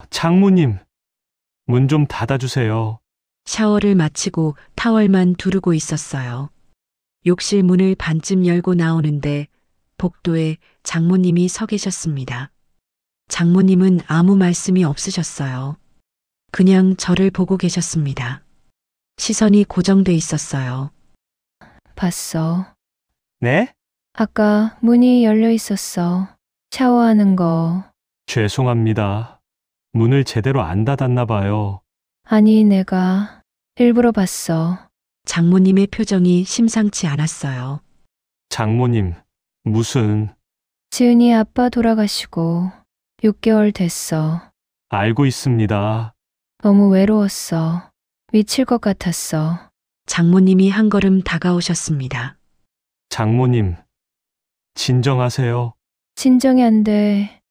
장모님, 문 좀 닫아주세요. 샤워를 마치고 타월만 두르고 있었어요. 욕실 문을 반쯤 열고 나오는데 복도에 장모님이 서 계셨습니다. 장모님은 아무 말씀이 없으셨어요. 그냥 저를 보고 계셨습니다. 시선이 고정돼 있었어요. 봤어. 네? 아까 문이 열려 있었어. 샤워하는 거. 죄송합니다. 문을 제대로 안 닫았나 봐요. 아니, 내가 일부러 봤어. 장모님의 표정이 심상치 않았어요. 장모님, 무슨, 지은이 아빠 돌아가시고 6개월 됐어. 알고 있습니다. 너무 외로웠어. 미칠 것 같았어. 장모님이 한 걸음 다가오셨습니다. 장모님, 진정하세요. 진정이 안 돼.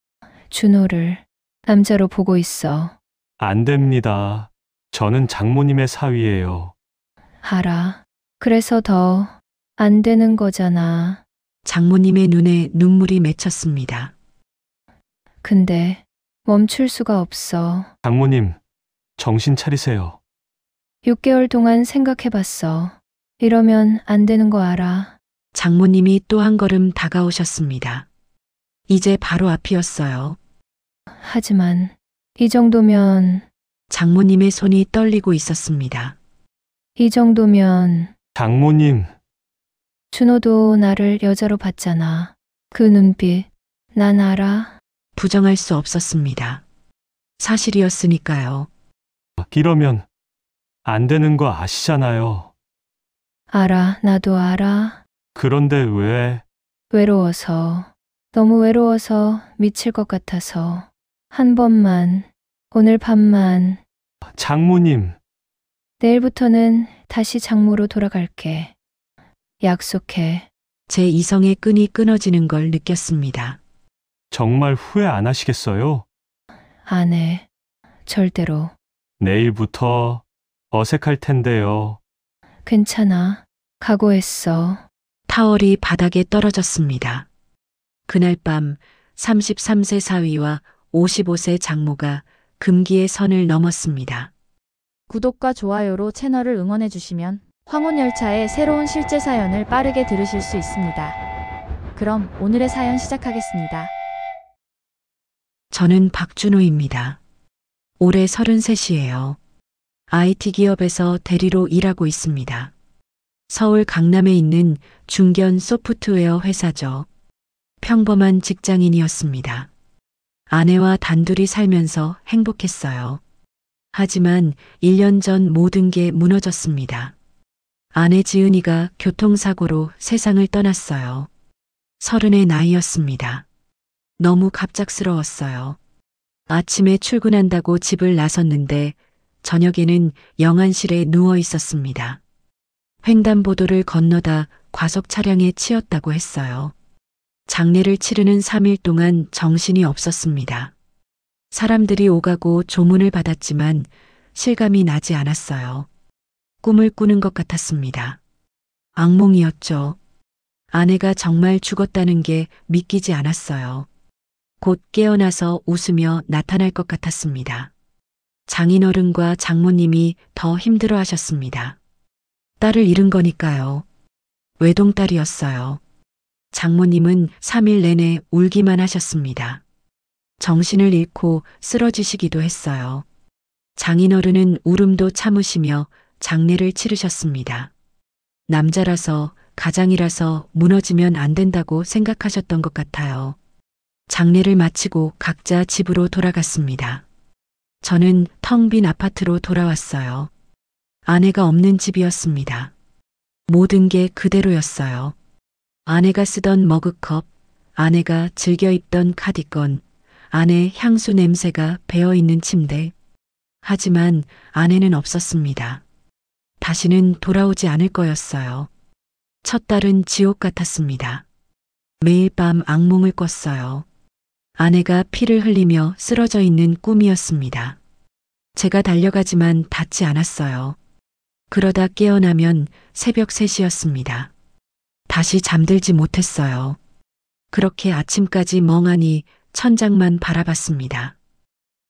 준호를 남자로 보고 있어. 안 됩니다. 저는 장모님의 사위예요. 알아. 그래서 더 안 되는 거잖아. 장모님의 눈에 눈물이 맺혔습니다. 근데 멈출 수가 없어. 장모님, 정신 차리세요. 6개월 동안 생각해봤어. 이러면 안 되는 거 알아. 장모님이 또 한 걸음 다가오셨습니다. 이제 바로 앞이었어요. 하지만 이 정도면, 장모님의 손이 떨리고 있었습니다. 이 정도면 장모님, 준호도 나를 여자로 봤잖아. 그 눈빛, 난 알아. 부정할 수 없었습니다. 사실이었으니까요. 이러면 안 되는 거 아시잖아요. 알아, 나도 알아. 그런데 왜, 외로워서, 너무 외로워서 미칠 것 같아서. 한 번만, 오늘 밤만, 장모님, 내일부터는 다시 장모로 돌아갈게. 약속해. 제 이성의 끈이 끊어지는 걸 느꼈습니다. 정말 후회 안 하시겠어요? 안 해. 절대로. 내일부터 어색할 텐데요. 괜찮아. 각오했어. 타월이 바닥에 떨어졌습니다. 그날 밤 33세 사위와 55세 장모가 금기의 선을 넘었습니다. 구독과 좋아요로 채널을 응원해 주시면 황혼열차의 새로운 실제 사연을 빠르게 들으실 수 있습니다. 그럼 오늘의 사연 시작하겠습니다. 저는 박준호입니다. 올해 33이에요. IT 기업에서 대리로 일하고 있습니다. 서울 강남에 있는 중견 소프트웨어 회사죠. 평범한 직장인이었습니다. 아내와 단둘이 살면서 행복했어요. 하지만 1년 전 모든 게 무너졌습니다. 아내 지은이가 교통사고로 세상을 떠났어요. 30의 나이였습니다. 너무 갑작스러웠어요. 아침에 출근한다고 집을 나섰는데 저녁에는 영안실에 누워 있었습니다. 횡단보도를 건너다 과속 차량에 치였다고 했어요. 장례를 치르는 3일 동안 정신이 없었습니다. 사람들이 오가고 조문을 받았지만 실감이 나지 않았어요. 꿈을 꾸는 것 같았습니다. 악몽이었죠. 아내가 정말 죽었다는 게 믿기지 않았어요. 곧 깨어나서 웃으며 나타날 것 같았습니다. 장인어른과 장모님이 더 힘들어 하셨습니다. 딸을 잃은 거니까요. 외동딸이었어요. 장모님은 3일 내내 울기만 하셨습니다. 정신을 잃고 쓰러지시기도 했어요. 장인어른은 울음도 참으시며 장례를 치르셨습니다. 남자라서 가장이라서 무너지면 안 된다고 생각하셨던 것 같아요. 장례를 마치고 각자 집으로 돌아갔습니다. 저는 텅 빈 아파트로 돌아왔어요. 아내가 없는 집이었습니다. 모든 게 그대로였어요. 아내가 쓰던 머그컵, 아내가 즐겨 입던 카디건, 아내 향수 냄새가 배어있는 침대. 하지만 아내는 없었습니다. 다시는 돌아오지 않을 거였어요. 첫 딸은 지옥 같았습니다. 매일 밤 악몽을 꿨어요. 아내가 피를 흘리며 쓰러져 있는 꿈이었습니다. 제가 달려가지만 닿지 않았어요. 그러다 깨어나면 새벽 3시였습니다. 다시 잠들지 못했어요. 그렇게 아침까지 멍하니 천장만 바라봤습니다.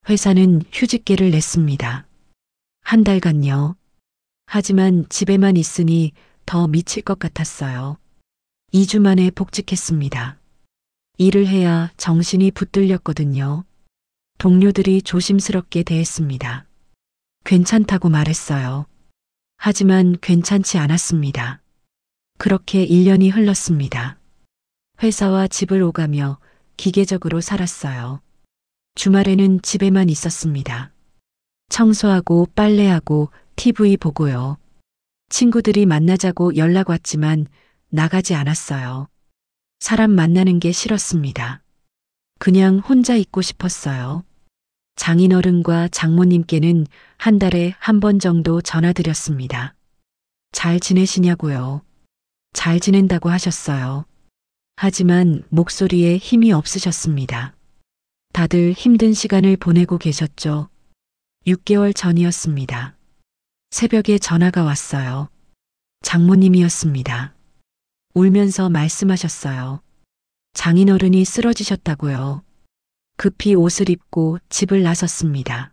회사는 휴직계를 냈습니다. 한 달간요. 하지만 집에만 있으니 더 미칠 것 같았어요. 2주 만에 복직했습니다. 일을 해야 정신이 붙들렸거든요. 동료들이 조심스럽게 대했습니다. 괜찮다고 말했어요. 하지만 괜찮지 않았습니다. 그렇게 1년이 흘렀습니다. 회사와 집을 오가며 기계적으로 살았어요. 주말에는 집에만 있었습니다. 청소하고 빨래하고 TV 보고요. 친구들이 만나자고 연락 왔지만 나가지 않았어요. 사람 만나는 게 싫었습니다. 그냥 혼자 있고 싶었어요. 장인어른과 장모님께는 한 달에 한 번 정도 전화드렸습니다. 잘 지내시냐고요. 잘 지낸다고 하셨어요. 하지만 목소리에 힘이 없으셨습니다. 다들 힘든 시간을 보내고 계셨죠. 6개월 전이었습니다. 새벽에 전화가 왔어요. 장모님이었습니다. 울면서 말씀하셨어요. 장인어른이 쓰러지셨다고요. 급히 옷을 입고 집을 나섰습니다.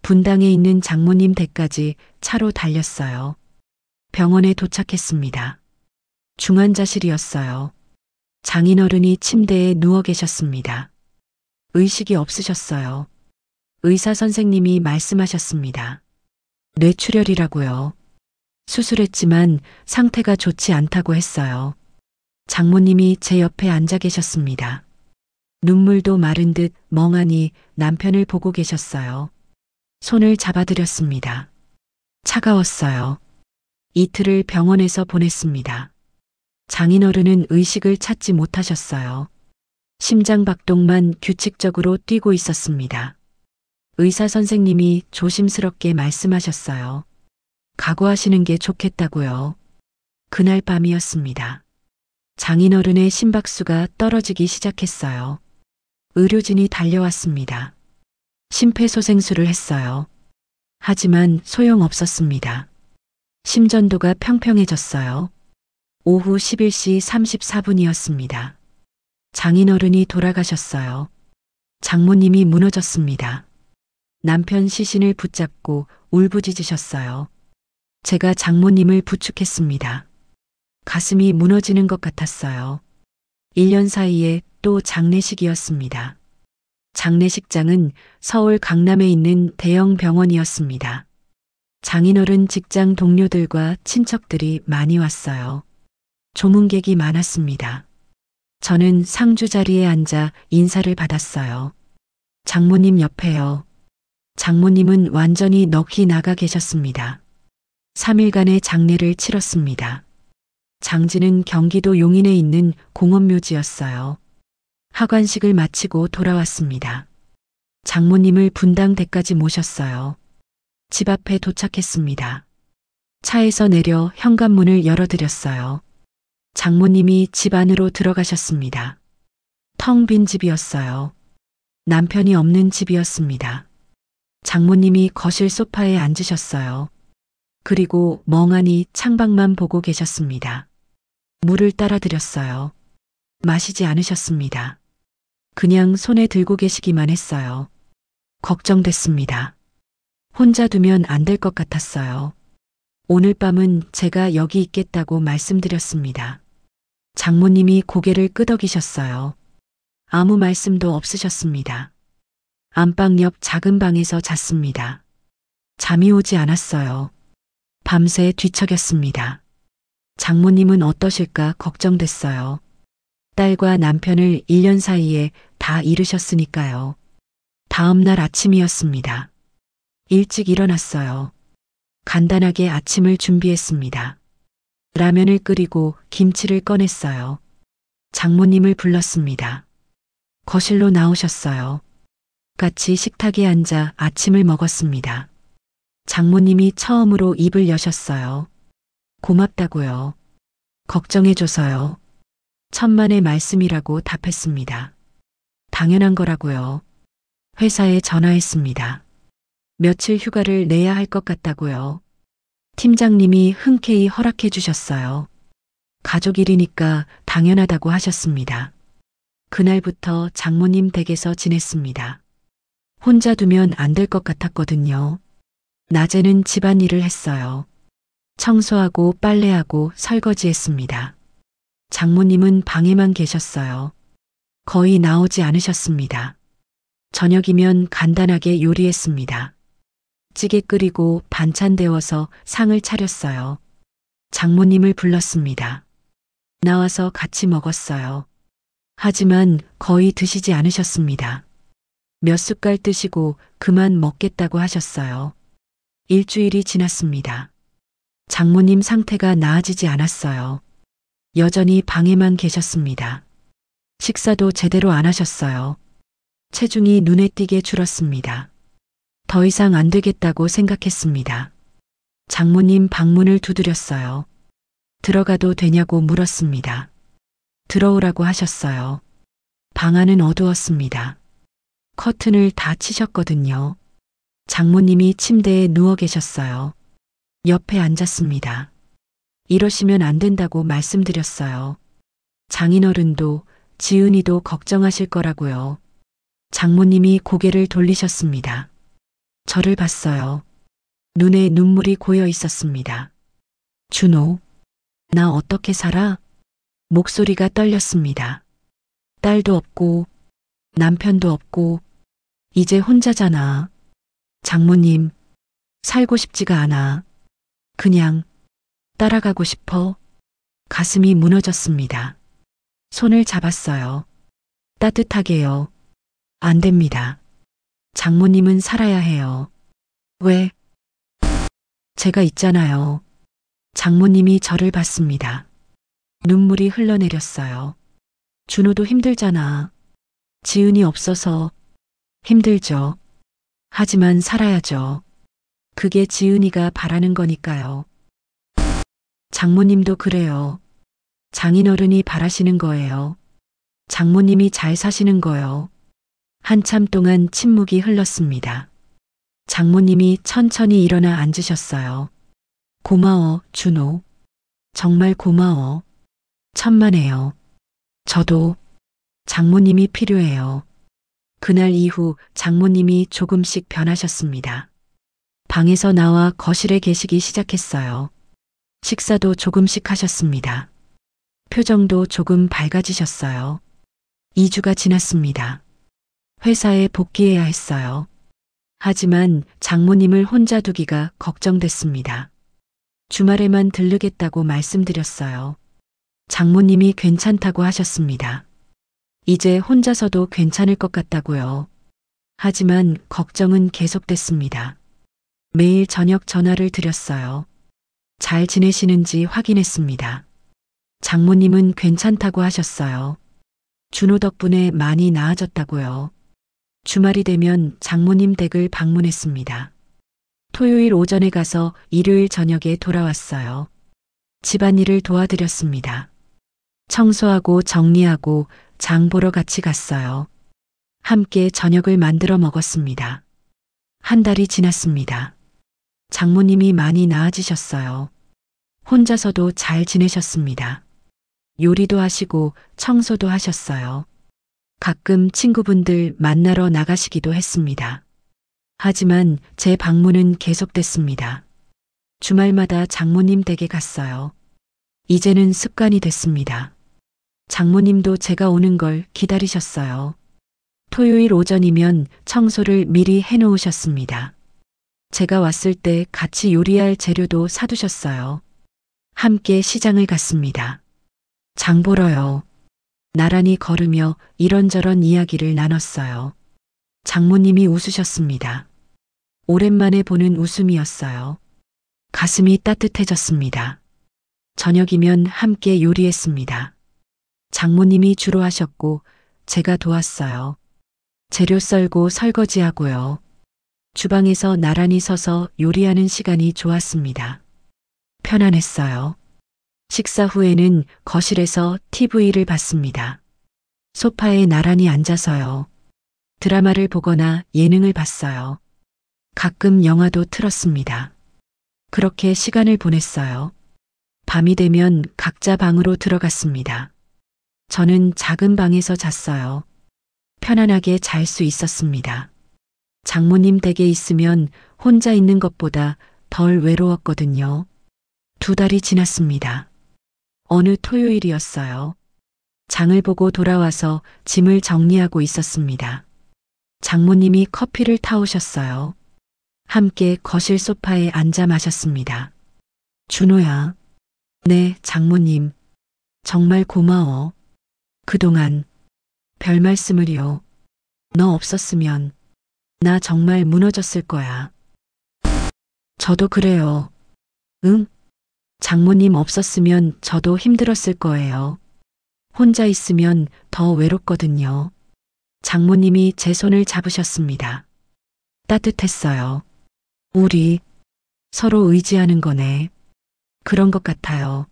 분당에 있는 장모님 댁까지 차로 달렸어요. 병원에 도착했습니다. 중환자실이었어요. 장인어른이 침대에 누워 계셨습니다. 의식이 없으셨어요. 의사 선생님이 말씀하셨습니다. 뇌출혈이라고요. 수술했지만 상태가 좋지 않다고 했어요. 장모님이 제 옆에 앉아 계셨습니다. 눈물도 마른 듯 멍하니 남편을 보고 계셨어요. 손을 잡아드렸습니다. 차가웠어요. 이틀을 병원에서 보냈습니다. 장인어른은 의식을 찾지 못하셨어요. 심장박동만 규칙적으로 뛰고 있었습니다. 의사 선생님이 조심스럽게 말씀하셨어요. 각오하시는 게 좋겠다고요. 그날 밤이었습니다. 장인어른의 심박수가 떨어지기 시작했어요. 의료진이 달려왔습니다. 심폐소생술을 했어요. 하지만 소용없었습니다. 심전도가 평평해졌어요. 오후 11시 34분이었습니다. 장인어른이 돌아가셨어요. 장모님이 무너졌습니다. 남편 시신을 붙잡고 울부짖으셨어요. 제가 장모님을 부축했습니다. 가슴이 무너지는 것 같았어요. 1년 사이에 또 장례식이었습니다. 장례식장은 서울 강남에 있는 대형 병원이었습니다. 장인어른 직장 동료들과 친척들이 많이 왔어요. 조문객이 많았습니다. 저는 상주 자리에 앉아 인사를 받았어요. 장모님 옆에요. 장모님은 완전히 넋이 나가 계셨습니다. 3일간의 장례를 치렀습니다. 장지는 경기도 용인에 있는 공원묘지였어요. 하관식을 마치고 돌아왔습니다. 장모님을 분당대까지 모셨어요. 집 앞에 도착했습니다. 차에서 내려 현관문을 열어드렸어요. 장모님이 집 안으로 들어가셨습니다. 텅 빈 집이었어요. 남편이 없는 집이었습니다. 장모님이 거실 소파에 앉으셨어요. 그리고 멍하니 창밖만 보고 계셨습니다. 물을 따라 드렸어요. 마시지 않으셨습니다. 그냥 손에 들고 계시기만 했어요. 걱정됐습니다. 혼자 두면 안 될 것 같았어요. 오늘 밤은 제가 여기 있겠다고 말씀드렸습니다. 장모님이 고개를 끄덕이셨어요. 아무 말씀도 없으셨습니다. 안방 옆 작은 방에서 잤습니다. 잠이 오지 않았어요. 밤새 뒤척였습니다. 장모님은 어떠실까 걱정됐어요. 딸과 남편을 1년 사이에 다 잃으셨으니까요. 다음 날 아침이었습니다. 일찍 일어났어요. 간단하게 아침을 준비했습니다. 라면을 끓이고 김치를 꺼냈어요. 장모님을 불렀습니다. 거실로 나오셨어요. 같이 식탁에 앉아 아침을 먹었습니다. 장모님이 처음으로 입을 여셨어요. 고맙다고요. 걱정해줘서요. 천만의 말씀이라고 답했습니다. 당연한 거라고요. 회사에 전화했습니다. 며칠 휴가를 내야 할 것 같다고요. 팀장님이 흔쾌히 허락해 주셨어요. 가족 일이니까 당연하다고 하셨습니다. 그날부터 장모님 댁에서 지냈습니다. 혼자 두면 안 될 것 같았거든요. 낮에는 집안일을 했어요. 청소하고 빨래하고 설거지했습니다. 장모님은 방에만 계셨어요. 거의 나오지 않으셨습니다. 저녁이면 간단하게 요리했습니다. 찌개 끓이고 반찬 데워서 상을 차렸어요. 장모님을 불렀습니다. 나와서 같이 먹었어요. 하지만 거의 드시지 않으셨습니다. 몇 숟갈 드시고 그만 먹겠다고 하셨어요. 일주일이 지났습니다. 장모님 상태가 나아지지 않았어요. 여전히 방에만 계셨습니다. 식사도 제대로 안 하셨어요. 체중이 눈에 띄게 줄었습니다. 더 이상 안 되겠다고 생각했습니다. 장모님 방문을 두드렸어요. 들어가도 되냐고 물었습니다. 들어오라고 하셨어요. 방 안은 어두웠습니다. 커튼을 다 치셨거든요. 장모님이 침대에 누워 계셨어요. 옆에 앉았습니다. 이러시면 안 된다고 말씀드렸어요. 장인어른도 지은이도 걱정하실 거라고요. 장모님이 고개를 돌리셨습니다. 저를 봤어요. 눈에 눈물이 고여 있었습니다. 준호, 나 어떻게 살아? 목소리가 떨렸습니다. 딸도 없고 남편도 없고 이제 혼자잖아. 장모님, 살고 싶지가 않아. 그냥 따라가고 싶어. 가슴이 무너졌습니다. 손을 잡았어요. 따뜻하게요. 안 됩니다. 장모님은 살아야 해요. 왜? 제가 있잖아요. 장모님이 저를 봤습니다. 눈물이 흘러내렸어요. 준호도 힘들잖아. 지은이 없어서 힘들죠. 하지만 살아야죠. 그게 지은이가 바라는 거니까요. 장모님도 그래요. 장인어른이 바라시는 거예요. 장모님이 잘 사시는 거요. 한참 동안 침묵이 흘렀습니다. 장모님이 천천히 일어나 앉으셨어요. 고마워, 준호. 정말 고마워. 천만에요. 저도 장모님이 필요해요. 그날 이후 장모님이 조금씩 변하셨습니다. 방에서 나와 거실에 계시기 시작했어요. 식사도 조금씩 하셨습니다. 표정도 조금 밝아지셨어요. 2주가 지났습니다. 회사에 복귀해야 했어요. 하지만 장모님을 혼자 두기가 걱정됐습니다. 주말에만 들르겠다고 말씀드렸어요. 장모님이 괜찮다고 하셨습니다. 이제 혼자서도 괜찮을 것 같다고요. 하지만 걱정은 계속됐습니다. 매일 저녁 전화를 드렸어요. 잘 지내시는지 확인했습니다. 장모님은 괜찮다고 하셨어요. 준호 덕분에 많이 나아졌다고요. 주말이 되면 장모님 댁을 방문했습니다. 토요일 오전에 가서 일요일 저녁에 돌아왔어요. 집안일을 도와드렸습니다. 청소하고 정리하고 장 보러 같이 갔어요. 함께 저녁을 만들어 먹었습니다. 한 달이 지났습니다. 장모님이 많이 나아지셨어요. 혼자서도 잘 지내셨습니다. 요리도 하시고 청소도 하셨어요. 가끔 친구분들 만나러 나가시기도 했습니다. 하지만 제 방문은 계속됐습니다. 주말마다 장모님 댁에 갔어요. 이제는 습관이 됐습니다. 장모님도 제가 오는 걸 기다리셨어요. 토요일 오전이면 청소를 미리 해놓으셨습니다. 제가 왔을 때 같이 요리할 재료도 사두셨어요. 함께 시장을 갔습니다. 장 보러요. 나란히 걸으며 이런저런 이야기를 나눴어요. 장모님이 웃으셨습니다. 오랜만에 보는 웃음이었어요. 가슴이 따뜻해졌습니다. 저녁이면 함께 요리했습니다. 장모님이 주로 하셨고 제가 도왔어요. 재료 썰고 설거지하고요. 주방에서 나란히 서서 요리하는 시간이 좋았습니다. 편안했어요. 식사 후에는 거실에서 TV를 봤습니다. 소파에 나란히 앉아서요. 드라마를 보거나 예능을 봤어요. 가끔 영화도 틀었습니다. 그렇게 시간을 보냈어요. 밤이 되면 각자 방으로 들어갔습니다. 저는 작은 방에서 잤어요. 편안하게 잘 수 있었습니다. 장모님 댁에 있으면 혼자 있는 것보다 덜 외로웠거든요. 2달이 지났습니다. 어느 토요일이었어요. 장을 보고 돌아와서 짐을 정리하고 있었습니다. 장모님이 커피를 타오셨어요. 함께 거실 소파에 앉아 마셨습니다. 준호야. 네, 장모님. 정말 고마워. 그동안 별 말씀을요. 너 없었으면 나 정말 무너졌을 거야. 저도 그래요. 응? 장모님 없었으면 저도 힘들었을 거예요. 혼자 있으면 더 외롭거든요. 장모님이 제 손을 잡으셨습니다. 따뜻했어요. 우리 서로 의지하는 거네. 그런 것 같아요.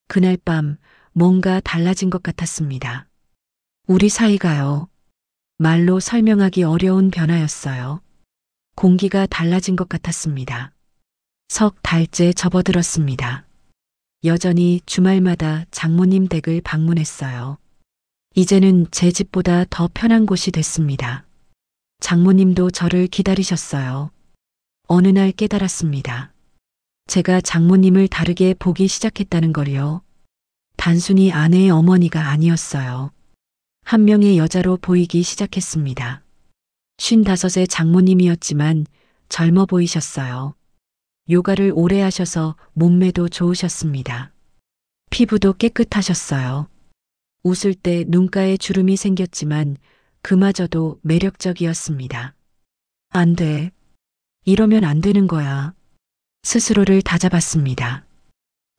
그날 밤 뭔가 달라진 것 같았습니다. 우리 사이가요. 말로 설명하기 어려운 변화였어요. 공기가 달라진 것 같았습니다. 석 달째 접어들었습니다. 여전히 주말마다 장모님 댁을 방문했어요. 이제는 제 집보다 더 편한 곳이 됐습니다. 장모님도 저를 기다리셨어요. 어느 날 깨달았습니다. 제가 장모님을 다르게 보기 시작했다는 걸요. 단순히 아내의 어머니가 아니었어요. 한 명의 여자로 보이기 시작했습니다. 55의 장모님이었지만 젊어 보이셨어요. 요가를 오래 하셔서 몸매도 좋으셨습니다. 피부도 깨끗하셨어요. 웃을 때 눈가에 주름이 생겼지만 그마저도 매력적이었습니다. 안 돼. 이러면 안 되는 거야. 스스로를 다잡았습니다.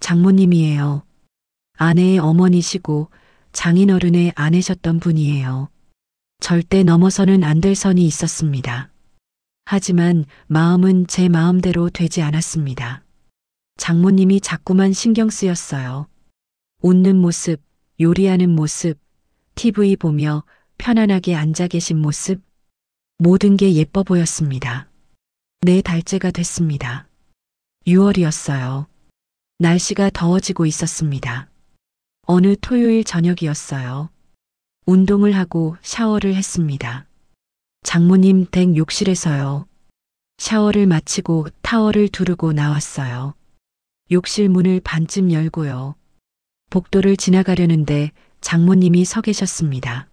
장모님이에요. 아내의 어머니시고 장인어른의 아내셨던 분이에요. 절대 넘어서는 안 될 선이 있었습니다. 하지만 마음은 제 마음대로 되지 않았습니다. 장모님이 자꾸만 신경 쓰였어요. 웃는 모습, 요리하는 모습, TV 보며 편안하게 앉아 계신 모습, 모든 게 예뻐 보였습니다. 4달째가 됐습니다. 6월이었어요. 날씨가 더워지고 있었습니다. 어느 토요일 저녁이었어요. 운동을 하고 샤워를 했습니다. 장모님 댁 욕실에서요. 샤워를 마치고 타월을 두르고 나왔어요. 욕실 문을 반쯤 열고요. 복도를 지나가려는데 장모님이 서 계셨습니다.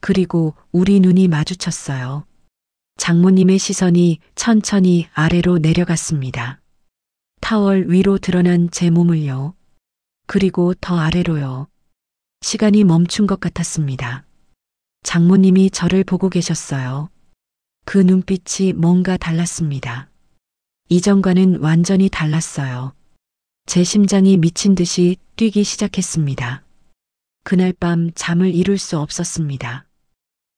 그리고 우리 눈이 마주쳤어요. 장모님의 시선이 천천히 아래로 내려갔습니다. 타월 위로 드러난 제 몸을요. 그리고 더 아래로요. 시간이 멈춘 것 같았습니다. 장모님이 저를 보고 계셨어요. 그 눈빛이 뭔가 달랐습니다. 이전과는 완전히 달랐어요. 제 심장이 미친 듯이 뛰기 시작했습니다. 그날 밤 잠을 이룰 수 없었습니다.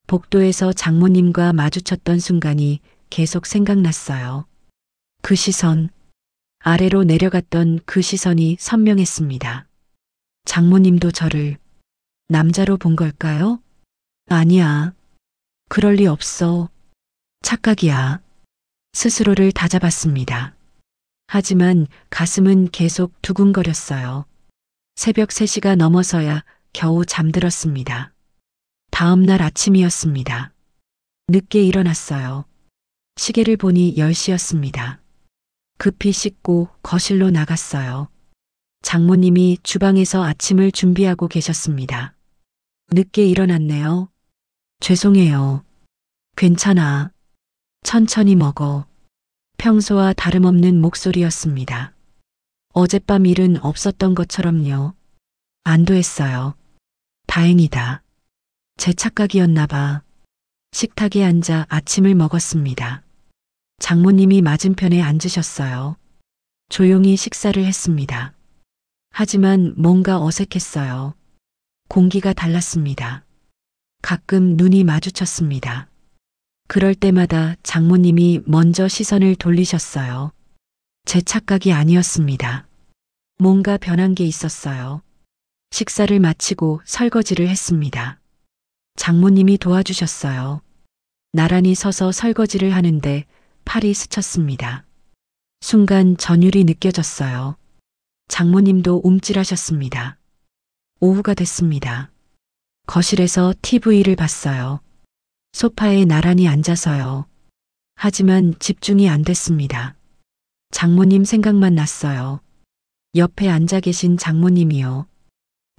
복도에서 장모님과 마주쳤던 순간이 계속 생각났어요. 그 시선, 아래로 내려갔던 그 시선이 선명했습니다. 장모님도 저를 남자로 본 걸까요? 아니야. 그럴 리 없어. 착각이야. 스스로를 다잡았습니다. 하지만 가슴은 계속 두근거렸어요. 새벽 3시가 넘어서야 겨우 잠들었습니다. 다음 날 아침이었습니다. 늦게 일어났어요. 시계를 보니 10시였습니다. 급히 씻고 거실로 나갔어요. 장모님이 주방에서 아침을 준비하고 계셨습니다. 늦게 일어났네요. 죄송해요. 괜찮아. 천천히 먹어. 평소와 다름없는 목소리였습니다. 어젯밤 일은 없었던 것처럼요. 안도했어요. 다행이다. 제 착각이었나 봐. 식탁에 앉아 아침을 먹었습니다. 장모님이 맞은편에 앉으셨어요. 조용히 식사를 했습니다. 하지만 뭔가 어색했어요. 공기가 달랐습니다. 가끔 눈이 마주쳤습니다. 그럴 때마다 장모님이 먼저 시선을 돌리셨어요. 제 착각이 아니었습니다. 뭔가 변한 게 있었어요. 식사를 마치고 설거지를 했습니다. 장모님이 도와주셨어요. 나란히 서서 설거지를 하는데 팔이 스쳤습니다. 순간 전율이 느껴졌어요. 장모님도 움찔하셨습니다. 오후가 됐습니다. 거실에서 TV를 봤어요. 소파에 나란히 앉아서요. 하지만 집중이 안 됐습니다. 장모님 생각만 났어요. 옆에 앉아 계신 장모님이요.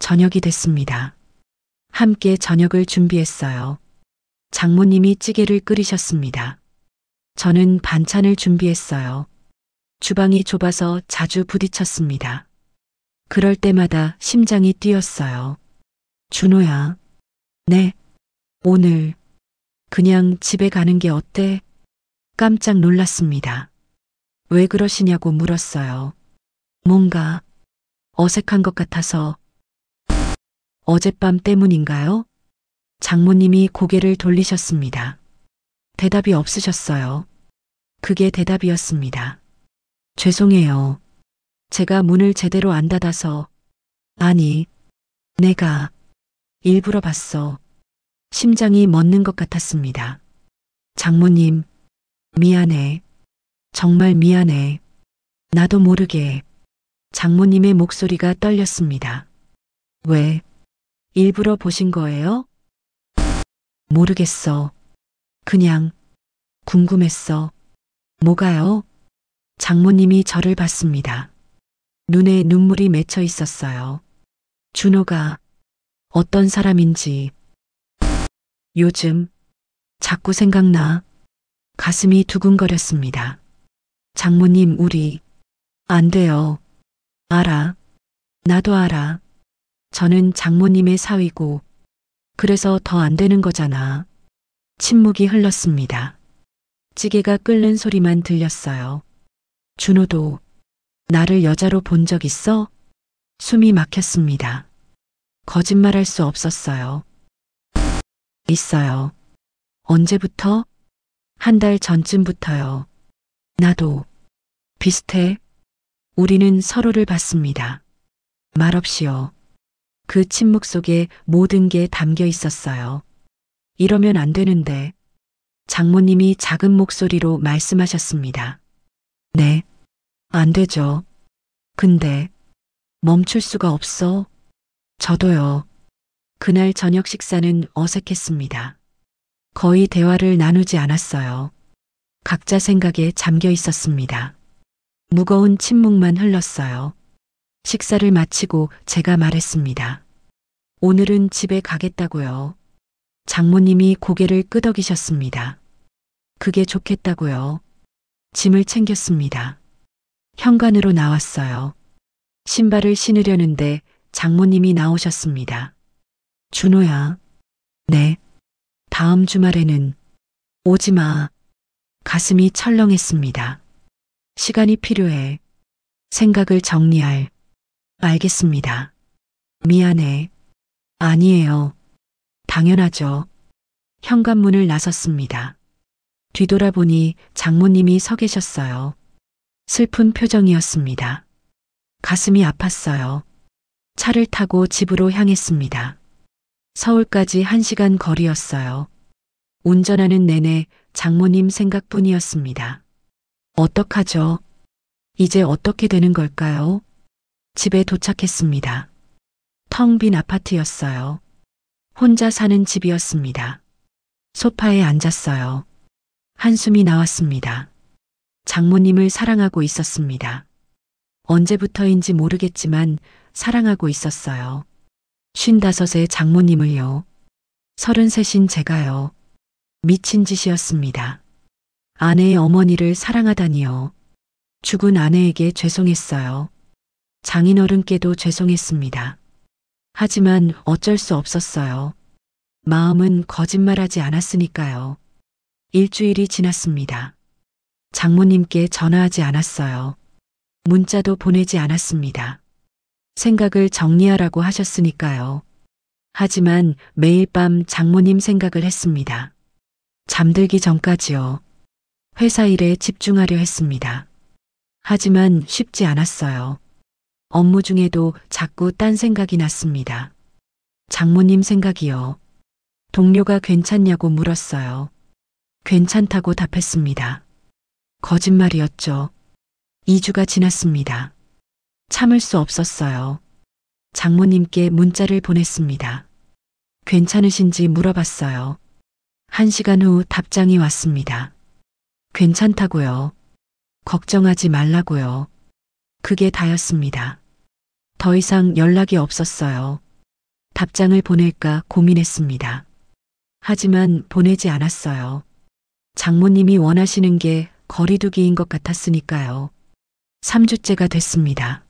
저녁이 됐습니다. 함께 저녁을 준비했어요. 장모님이 찌개를 끓이셨습니다. 저는 반찬을 준비했어요. 주방이 좁아서 자주 부딪혔습니다. 그럴 때마다 심장이 뛰었어요. 준호야. 네. 오늘 그냥 집에 가는 게 어때? 깜짝 놀랐습니다. 왜 그러시냐고 물었어요. 뭔가 어색한 것 같아서. 어젯밤 때문인가요? 장모님이 고개를 돌리셨습니다. 대답이 없으셨어요. 그게 대답이었습니다. 죄송해요. 제가 문을 제대로 안 닫아서. 아니, 내가 일부러 봤어. 심장이 멎는 것 같았습니다. 장모님, 미안해. 정말 미안해. 나도 모르게. 장모님의 목소리가 떨렸습니다. 왜? 일부러 보신 거예요? 모르겠어. 그냥 궁금했어. 뭐가요? 장모님이 저를 봤습니다. 눈에 눈물이 맺혀 있었어요. 준호가 어떤 사람인지. 요즘 자꾸 생각나. 가슴이 두근거렸습니다. 장모님, 우리 안 돼요. 알아. 나도 알아. 저는 장모님의 사위고 그래서 더 안 되는 거잖아. 침묵이 흘렀습니다. 찌개가 끓는 소리만 들렸어요. 준호도 나를 여자로 본 적 있어? 숨이 막혔습니다. 거짓말할 수 없었어요. 있어요. 언제부터? 한 달 전쯤부터요. 나도. 비슷해. 우리는 서로를 봤습니다. 말없이요. 그 침묵 속에 모든 게 담겨 있었어요. 이러면 안 되는데. 장모님이 작은 목소리로 말씀하셨습니다. 네. 안 되죠. 근데 멈출 수가 없어. 저도요. 그날 저녁 식사는 어색했습니다. 거의 대화를 나누지 않았어요. 각자 생각에 잠겨 있었습니다. 무거운 침묵만 흘렀어요. 식사를 마치고 제가 말했습니다. 오늘은 집에 가겠다고요. 장모님이 고개를 끄덕이셨습니다. 그게 좋겠다고요. 짐을 챙겼습니다. 현관으로 나왔어요. 신발을 신으려는데 장모님이 나오셨습니다. 준호야. 네. 다음 주말에는 오지 마. 가슴이 철렁했습니다. 시간이 필요해. 생각을 정리할. 알겠습니다. 미안해. 아니에요. 당연하죠. 현관문을 나섰습니다. 뒤돌아보니 장모님이 서 계셨어요. 슬픈 표정이었습니다. 가슴이 아팠어요. 차를 타고 집으로 향했습니다. 서울까지 1시간 거리였어요. 운전하는 내내 장모님 생각뿐이었습니다. 어떡하죠? 이제 어떻게 되는 걸까요? 집에 도착했습니다. 텅 빈 아파트였어요. 혼자 사는 집이었습니다. 소파에 앉았어요. 한숨이 나왔습니다. 장모님을 사랑하고 있었습니다. 언제부터인지 모르겠지만 사랑하고 있었어요. 55의 장모님을요. 33인 제가요. 미친 짓이었습니다. 아내의 어머니를 사랑하다니요. 죽은 아내에게 죄송했어요. 장인어른께도 죄송했습니다. 하지만 어쩔 수 없었어요. 마음은 거짓말하지 않았으니까요. 일주일이 지났습니다. 장모님께 전화하지 않았어요. 문자도 보내지 않았습니다. 생각을 정리하라고 하셨으니까요. 하지만 매일 밤 장모님 생각을 했습니다. 잠들기 전까지요. 회사 일에 집중하려 했습니다. 하지만 쉽지 않았어요. 업무 중에도 자꾸 딴 생각이 났습니다. 장모님 생각이요. 동료가 괜찮냐고 물었어요. 괜찮다고 답했습니다. 거짓말이었죠. 2주가 지났습니다. 참을 수 없었어요. 장모님께 문자를 보냈습니다. 괜찮으신지 물어봤어요. 1시간 후 답장이 왔습니다. 괜찮다고요. 걱정하지 말라고요. 그게 다였습니다. 더 이상 연락이 없었어요. 답장을 보낼까 고민했습니다. 하지만 보내지 않았어요. 장모님이 원하시는 게 거리두기인 것 같았으니까요. 3주째가 됐습니다.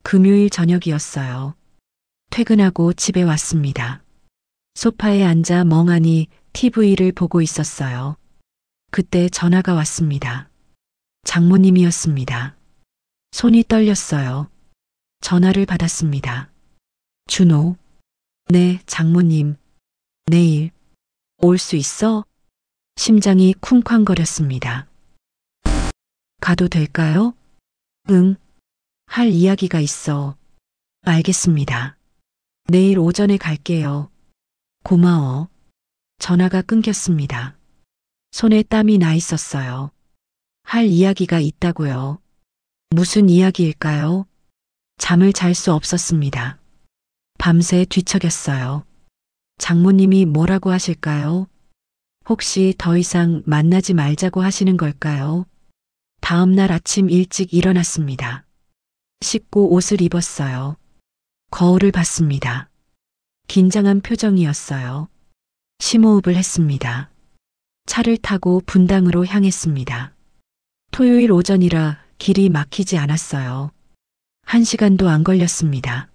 금요일 저녁이었어요. 퇴근하고 집에 왔습니다. 소파에 앉아 멍하니 TV를 보고 있었어요. 그때 전화가 왔습니다. 장모님이었습니다. 손이 떨렸어요. 전화를 받았습니다. 준호. 네, 장모님. 내일 올 수 있어? 심장이 쿵쾅거렸습니다. 가도 될까요? 응. 할 이야기가 있어. 알겠습니다. 내일 오전에 갈게요. 고마워. 전화가 끊겼습니다. 손에 땀이 나 있었어요. 할 이야기가 있다고요. 무슨 이야기일까요? 잠을 잘 수 없었습니다. 밤새 뒤척였어요. 장모님이 뭐라고 하실까요? 혹시 더 이상 만나지 말자고 하시는 걸까요? 다음 날 아침 일찍 일어났습니다. 씻고 옷을 입었어요. 거울을 봤습니다. 긴장한 표정이었어요. 심호흡을 했습니다. 차를 타고 분당으로 향했습니다. 토요일 오전이라 길이 막히지 않았어요. 1시간도 안 걸렸습니다.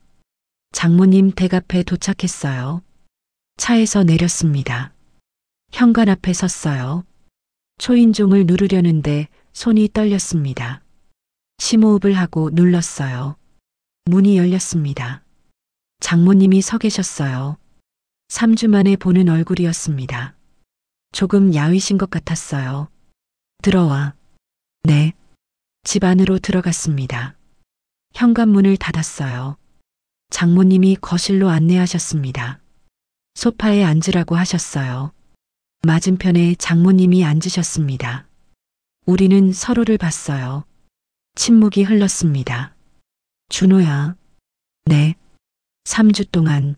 장모님 댁 앞에 도착했어요. 차에서 내렸습니다. 현관 앞에 섰어요. 초인종을 누르려는데 손이 떨렸습니다. 심호흡을 하고 눌렀어요. 문이 열렸습니다. 장모님이 서 계셨어요. 3주 만에 보는 얼굴이었습니다. 조금 야위신 것 같았어요. 들어와. 네. 집 안으로 들어갔습니다. 현관문을 닫았어요. 장모님이 거실로 안내하셨습니다. 소파에 앉으라고 하셨어요. 맞은편에 장모님이 앉으셨습니다. 우리는 서로를 봤어요. 침묵이 흘렀습니다. 준호야. 네. 3주 동안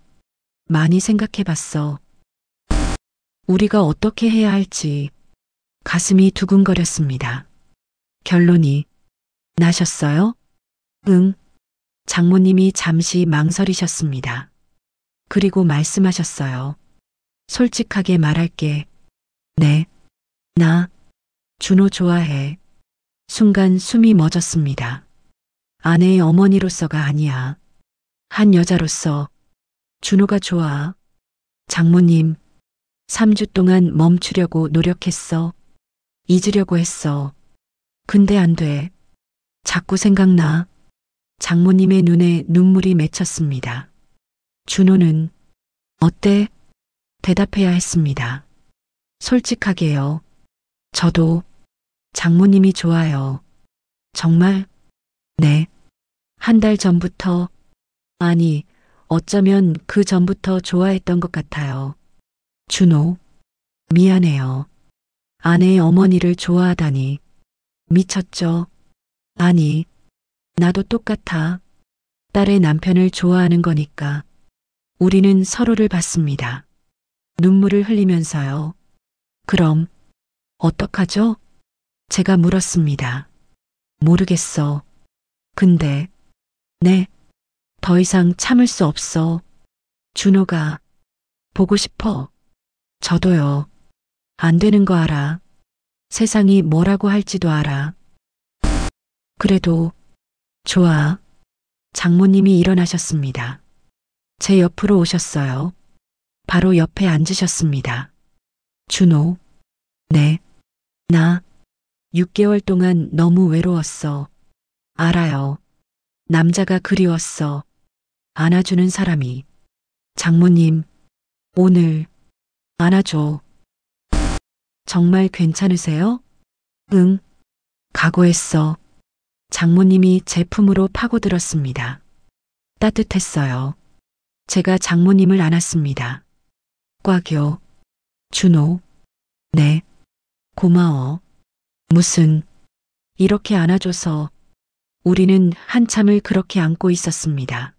많이 생각해 봤어. 우리가 어떻게 해야 할지 가슴이 두근거렸습니다. 결론이 나셨어요? 응. 장모님이 잠시 망설이셨습니다. 그리고 말씀하셨어요. 솔직하게 말할게. 네. 나 준호 좋아해. 순간 숨이 멎었습니다. 아내의 어머니로서가 아니야. 한 여자로서 준호가 좋아. 장모님, 3주 동안 멈추려고 노력했어. 잊으려고 했어. 근데 안 돼. 자꾸 생각나. 장모님의 눈에 눈물이 맺혔습니다. 준호는 어때? 대답해야 했습니다. 솔직하게요. 저도 장모님이 좋아요. 정말? 네. 한 달 전부터, 아니, 어쩌면 그 전부터 좋아했던 것 같아요. 준호, 미안해요. 아내의 어머니를 좋아하다니. 미쳤죠? 아니, 나도 똑같아. 딸의 남편을 좋아하는 거니까. 우리는 서로를 봤습니다. 눈물을 흘리면서요. 그럼, 어떡하죠? 제가 물었습니다. 모르겠어. 근데, 네, 더 이상 참을 수 없어. 준호가 보고 싶어. 저도요. 안 되는 거 알아. 세상이 뭐라고 할지도 알아. 그래도 좋아. 장모님이 일어나셨습니다. 제 옆으로 오셨어요. 바로 옆에 앉으셨습니다. 준호. 네. 나 6개월 동안 너무 외로웠어. 알아요. 남자가 그리웠어. 안아주는 사람이. 장모님, 오늘 안아줘. 정말 괜찮으세요? 응. 각오했어. 장모님이 제 품으로 파고들었습니다. 따뜻했어요. 제가 장모님을 안았습니다. 꽉요. 준호. 네. 고마워. 무슨, 이렇게 안아줘서. 우리는 한참을 그렇게 안고 있었습니다.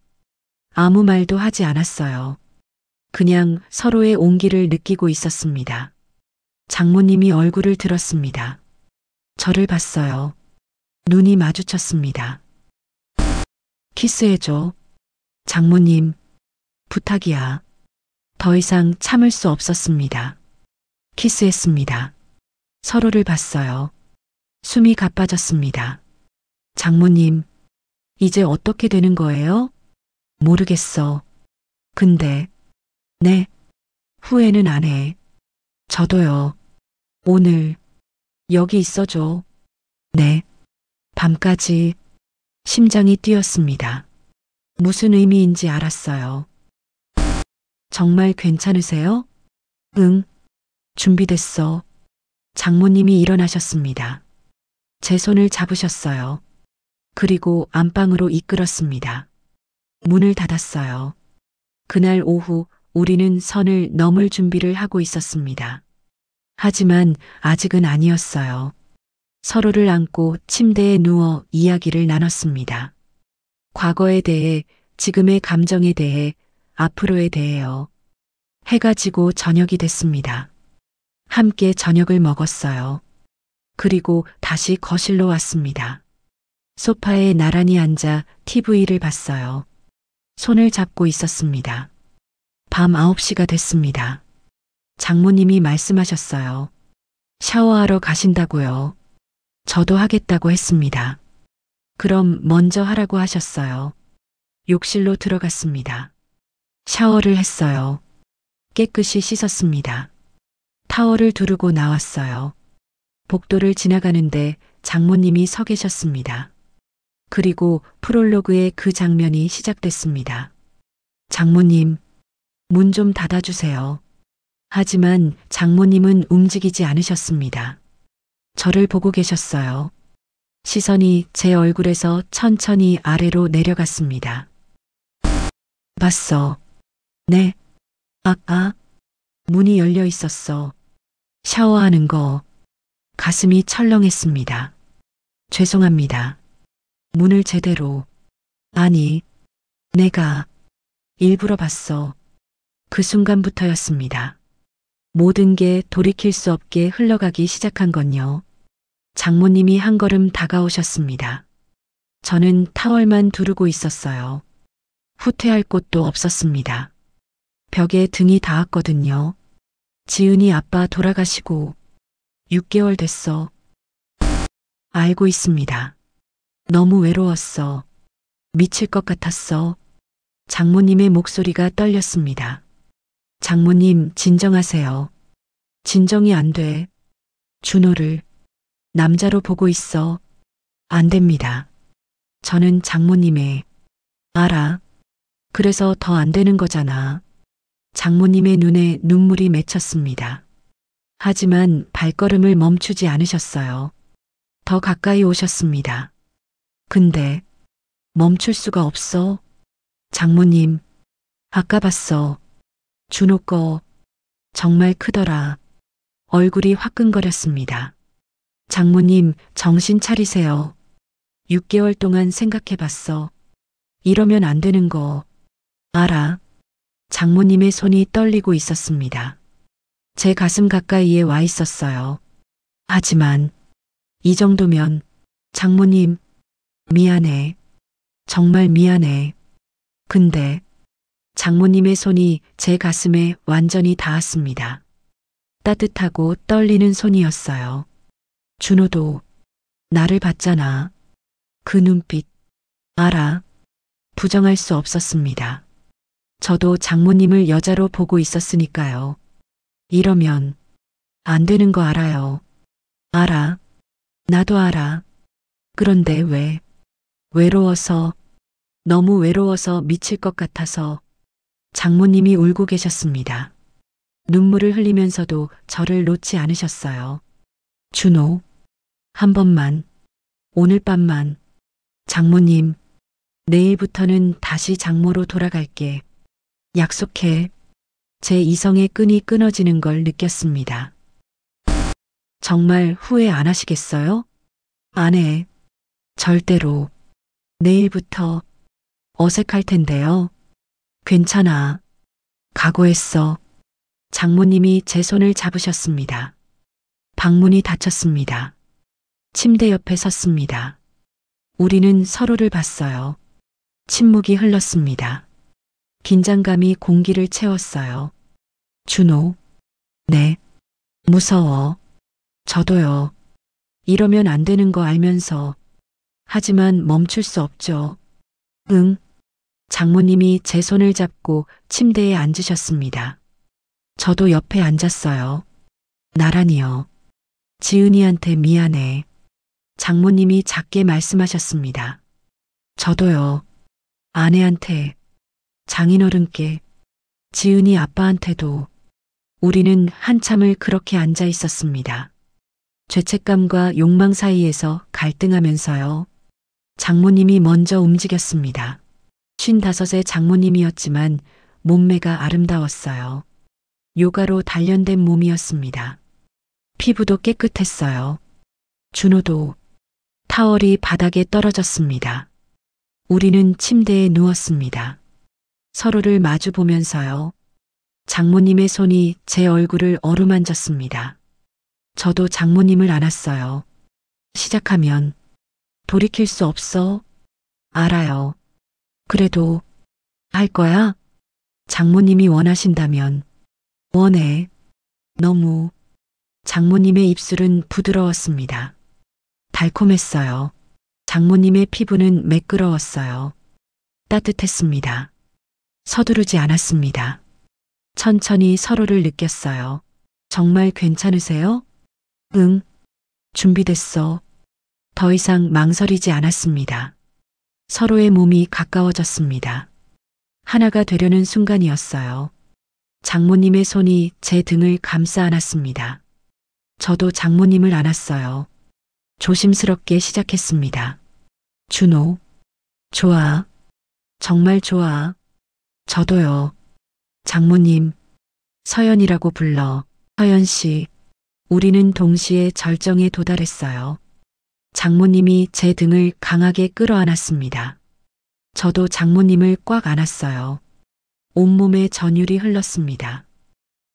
아무 말도 하지 않았어요. 그냥 서로의 온기를 느끼고 있었습니다. 장모님이 얼굴을 들었습니다. 저를 봤어요. 눈이 마주쳤습니다. 키스해줘. 장모님, 부탁이야. 더 이상 참을 수 없었습니다. 키스했습니다. 서로를 봤어요. 숨이 가빠졌습니다. 장모님, 이제 어떻게 되는 거예요? 모르겠어. 근데, 네, 후회는 안 해. 저도요. 오늘, 여기 있어줘. 네. 밤까지 심장이 뛰었습니다. 무슨 의미인지 알았어요. 정말 괜찮으세요? 응. 준비됐어. 장모님이 일어나셨습니다. 제 손을 잡으셨어요. 그리고 안방으로 이끌었습니다. 문을 닫았어요. 그날 오후 우리는 선을 넘을 준비를 하고 있었습니다. 하지만 아직은 아니었어요. 서로를 안고 침대에 누워 이야기를 나눴습니다. 과거에 대해, 지금의 감정에 대해, 앞으로에 대해요. 해가 지고 저녁이 됐습니다. 함께 저녁을 먹었어요. 그리고 다시 거실로 왔습니다. 소파에 나란히 앉아 TV를 봤어요. 손을 잡고 있었습니다. 밤 9시가 됐습니다. 장모님이 말씀하셨어요. 샤워하러 가신다고요. 저도 하겠다고 했습니다. 그럼 먼저 하라고 하셨어요. 욕실로 들어갔습니다. 샤워를 했어요. 깨끗이 씻었습니다. 타월을 두르고 나왔어요. 복도를 지나가는데 장모님이 서 계셨습니다. 그리고 프롤로그의 그 장면이 시작됐습니다. 장모님, 문 좀 닫아주세요. 하지만 장모님은 움직이지 않으셨습니다. 저를 보고 계셨어요. 시선이 제 얼굴에서 천천히 아래로 내려갔습니다. 봤어. 네. 문이 열려 있었어. 샤워하는 거. 가슴이 철렁했습니다. 죄송합니다. 문을 제대로. 아니, 내가 일부러 봤어. 그 순간부터였습니다. 모든 게 돌이킬 수 없게 흘러가기 시작한 건요. 장모님이 한 걸음 다가오셨습니다. 저는 타월만 두르고 있었어요. 후퇴할 곳도 없었습니다. 벽에 등이 닿았거든요. 지은이 아빠 돌아가시고 6개월 됐어. 알고 있습니다. 너무 외로웠어. 미칠 것 같았어. 장모님의 목소리가 떨렸습니다. 장모님, 진정하세요. 진정이 안 돼. 준호를 남자로 보고 있어. 안 됩니다. 저는 장모님의 알아. 그래서 더 안 되는 거잖아. 장모님의 눈에 눈물이 맺혔습니다. 하지만 발걸음을 멈추지 않으셨어요. 더 가까이 오셨습니다. 근데 멈출 수가 없어. 장모님, 아까 봤어. 준호 거 정말 크더라. 얼굴이 화끈거렸습니다. 장모님, 정신 차리세요. 6개월 동안 생각해봤어. 이러면 안 되는 거 알아. 장모님의 손이 떨리고 있었습니다. 제 가슴 가까이에 와 있었어요. 하지만 이 정도면 장모님, 미안해. 정말 미안해. 근데 장모님의 손이 제 가슴에 완전히 닿았습니다. 따뜻하고 떨리는 손이었어요. 준호도 나를 봤잖아. 그 눈빛. 알아. 부정할 수 없었습니다. 저도 장모님을 여자로 보고 있었으니까요. 이러면 안 되는 거 알아요. 알아. 나도 알아. 그런데 왜? 외로워서, 너무 외로워서 미칠 것 같아서. 장모님이 울고 계셨습니다. 눈물을 흘리면서도 저를 놓지 않으셨어요. 준호, 한 번만, 오늘 밤만. 장모님, 내일부터는 다시 장모로 돌아갈게. 약속해. 제 이성의 끈이 끊어지는 걸 느꼈습니다. 정말 후회 안 하시겠어요? 안 해. 절대로. 내일부터 어색할 텐데요. 괜찮아. 각오했어. 장모님이 제 손을 잡으셨습니다. 방문이 닫혔습니다. 침대 옆에 섰습니다. 우리는 서로를 봤어요. 침묵이 흘렀습니다. 긴장감이 공기를 채웠어요. 준호. 네. 무서워. 저도요. 이러면 안 되는 거 알면서. 하지만 멈출 수 없죠. 응. 장모님이 제 손을 잡고 침대에 앉으셨습니다. 저도 옆에 앉았어요. 나란히요. 지은이한테 미안해. 장모님이 작게 말씀하셨습니다. 저도요. 아내한테, 장인어른께, 지은이 아빠한테도. 우리는 한참을 그렇게 앉아 있었습니다. 죄책감과 욕망 사이에서 갈등하면서요. 장모님이 먼저 움직였습니다. 55의 장모님이었지만 몸매가 아름다웠어요. 요가로 단련된 몸이었습니다. 피부도 깨끗했어요. 준호도. 타월이 바닥에 떨어졌습니다. 우리는 침대에 누웠습니다. 서로를 마주 보면서요. 장모님의 손이 제 얼굴을 어루만졌습니다. 저도 장모님을 안았어요. 시작하면 돌이킬 수 없어. 알아요. 그래도 할 거야? 장모님이 원하신다면. 원해. 너무. 장모님의 입술은 부드러웠습니다. 달콤했어요. 장모님의 피부는 매끄러웠어요. 따뜻했습니다. 서두르지 않았습니다. 천천히 서로를 느꼈어요. 정말 괜찮으세요? 응. 준비됐어. 더 이상 망설이지 않았습니다. 서로의 몸이 가까워졌습니다. 하나가 되려는 순간이었어요. 장모님의 손이 제 등을 감싸 안았습니다. 저도 장모님을 안았어요. 조심스럽게 시작했습니다. 준호. 좋아. 정말 좋아. 저도요. 장모님. 서연이라고 불러. 서연 씨. 우리는 동시에 절정에 도달했어요. 장모님이 제 등을 강하게 끌어안았습니다. 저도 장모님을 꽉 안았어요. 온몸에 전율이 흘렀습니다.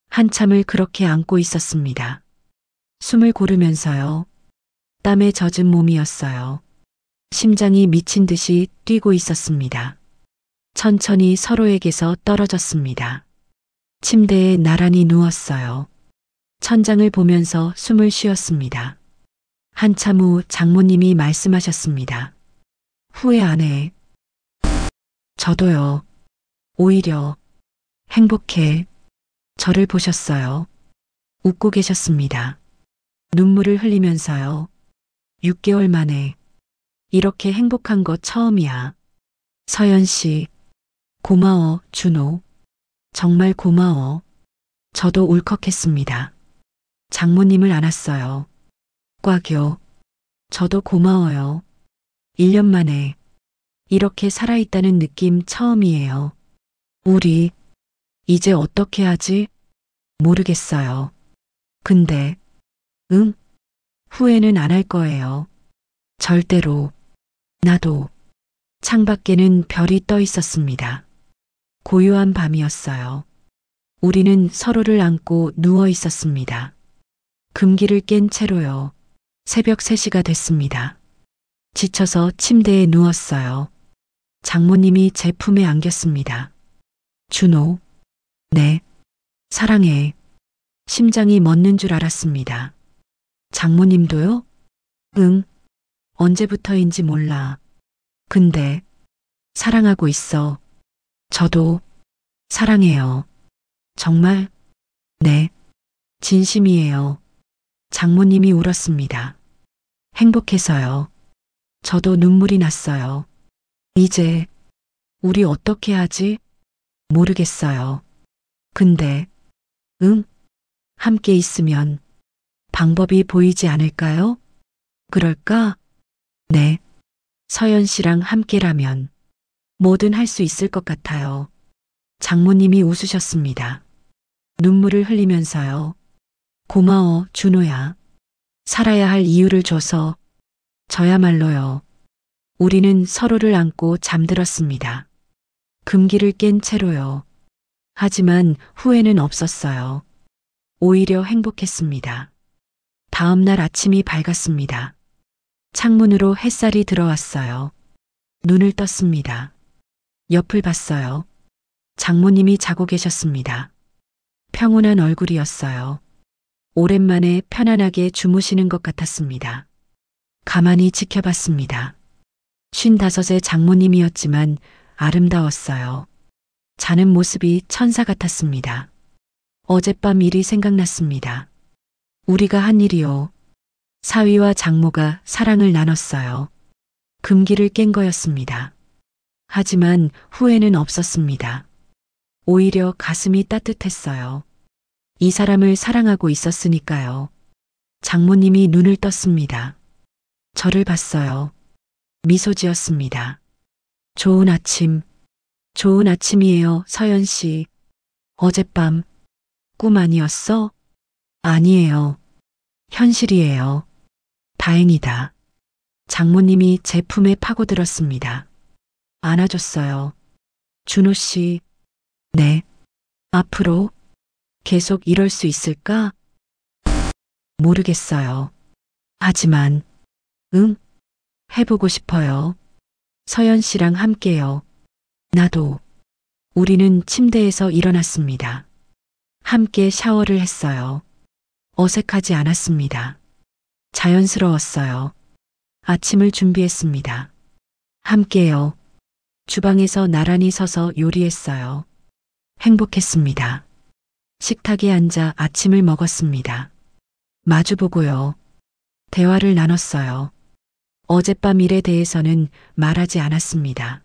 한참을 그렇게 안고 있었습니다. 숨을 고르면서요. 땀에 젖은 몸이었어요. 심장이 미친 듯이 뛰고 있었습니다. 천천히 서로에게서 떨어졌습니다. 침대에 나란히 누웠어요. 천장을 보면서 숨을 쉬었습니다. 한참 후 장모님이 말씀하셨습니다. 후회 안 해. 저도요. 오히려 행복해. 저를 보셨어요. 웃고 계셨습니다. 눈물을 흘리면서요. 6개월 만에 이렇게 행복한 거 처음이야. 서연 씨, 고마워, 준호. 정말 고마워. 저도 울컥했습니다. 장모님을 안았어요. 꽉요. 저도 고마워요. 1년 만에 이렇게 살아있다는 느낌 처음이에요. 우리 이제 어떻게 하지? 모르겠어요. 근데 응? 후회는 안 할 거예요. 절대로. 나도. 창밖에는 별이 떠 있었습니다. 고요한 밤이었어요. 우리는 서로를 안고 누워 있었습니다. 금기를 깬 채로요. 새벽 3시가 됐습니다. 지쳐서 침대에 누웠어요. 장모님이 제 품에 안겼습니다. 준호. 네. 사랑해. 심장이 멎는 줄 알았습니다. 장모님도요? 응. 언제부터인지 몰라. 근데 사랑하고 있어. 저도 사랑해요. 정말? 네. 진심이에요. 장모님이 울었습니다. 행복해서요. 저도 눈물이 났어요. 이제 우리 어떻게 하지? 모르겠어요. 근데 응? 함께 있으면 방법이 보이지 않을까요? 그럴까? 네. 서연 씨랑 함께라면 뭐든 할 수 있을 것 같아요. 장모님이 웃으셨습니다. 눈물을 흘리면서요. 고마워, 준호야. 살아야 할 이유를 줘서. 저야말로요. 우리는 서로를 안고 잠들었습니다. 금기를 깬 채로요. 하지만 후회는 없었어요. 오히려 행복했습니다. 다음 날 아침이 밝았습니다. 창문으로 햇살이 들어왔어요. 눈을 떴습니다. 옆을 봤어요. 장모님이 자고 계셨습니다. 평온한 얼굴이었어요. 오랜만에 편안하게 주무시는 것 같았습니다. 가만히 지켜봤습니다. 55의 장모님이었지만 아름다웠어요. 자는 모습이 천사 같았습니다. 어젯밤 일이 생각났습니다. 우리가 한 일이요. 사위와 장모가 사랑을 나눴어요. 금기를 깬 거였습니다. 하지만 후회는 없었습니다. 오히려 가슴이 따뜻했어요. 이 사람을 사랑하고 있었으니까요. 장모님이 눈을 떴습니다. 저를 봤어요. 미소 지었습니다. 좋은 아침이에요, 서연 씨. 어젯밤 꿈 아니었어? 아니에요. 현실이에요. 다행이다. 장모님이 제 품에 파고들었습니다. 안아줬어요. 준호 씨. 네. 앞으로 계속 이럴 수 있을까? 모르겠어요. 하지만, 해보고 싶어요. 서연 씨랑 함께요. 나도. 우리는 침대에서 일어났습니다. 함께 샤워를 했어요. 어색하지 않았습니다. 자연스러웠어요. 아침을 준비했습니다. 함께요. 주방에서 나란히 서서 요리했어요. 행복했습니다. 식탁에 앉아 아침을 먹었습니다. 마주보고요. 대화를 나눴어요. 어젯밤 일에 대해서는 말하지 않았습니다.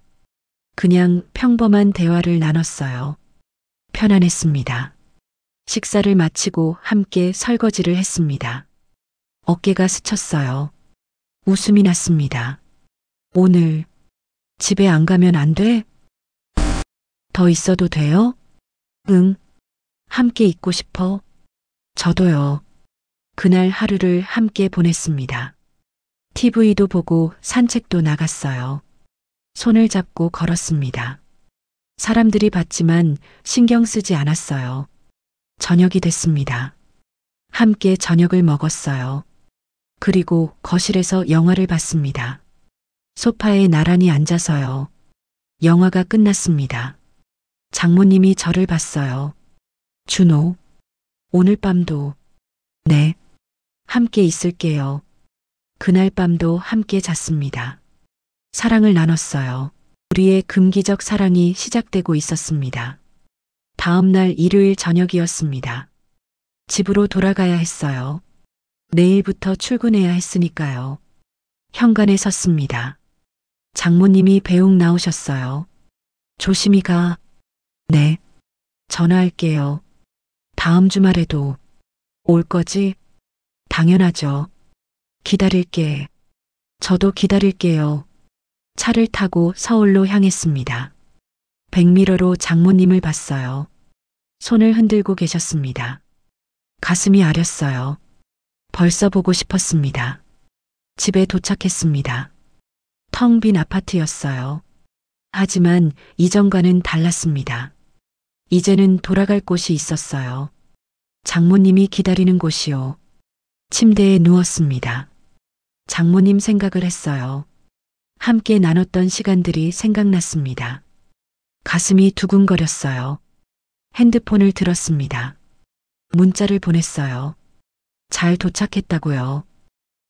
그냥 평범한 대화를 나눴어요. 편안했습니다. 식사를 마치고 함께 설거지를 했습니다. 어깨가 스쳤어요. 웃음이 났습니다. 오늘 집에 안 가면 안 돼? 더 있어도 돼요? 응. 함께 있고 싶어. 저도요. 그날 하루를 함께 보냈습니다. TV도 보고 산책도 나갔어요. 손을 잡고 걸었습니다. 사람들이 봤지만 신경 쓰지 않았어요. 저녁이 됐습니다. 함께 저녁을 먹었어요. 그리고 거실에서 영화를 봤습니다. 소파에 나란히 앉아서요. 영화가 끝났습니다. 장모님이 저를 봤어요. 준호, 오늘 밤도, 네, 함께 있을게요. 그날 밤도 함께 잤습니다. 사랑을 나눴어요. 우리의 금기적 사랑이 시작되고 있었습니다. 다음 날 일요일 저녁이었습니다. 집으로 돌아가야 했어요. 내일부터 출근해야 했으니까요. 현관에 섰습니다. 장모님이 배웅 나오셨어요. 조심히 가. 네. 전화할게요. 다음 주말에도 올 거지? 당연하죠. 기다릴게. 저도 기다릴게요. 차를 타고 서울로 향했습니다. 백미러로 장모님을 봤어요. 손을 흔들고 계셨습니다. 가슴이 아렸어요. 벌써 보고 싶었습니다. 집에 도착했습니다. 텅 빈 아파트였어요. 하지만 이전과는 달랐습니다. 이제는 돌아갈 곳이 있었어요. 장모님이 기다리는 곳이요. 침대에 누웠습니다. 장모님 생각을 했어요. 함께 나눴던 시간들이 생각났습니다. 가슴이 두근거렸어요. 핸드폰을 들었습니다. 문자를 보냈어요. 잘 도착했다고요.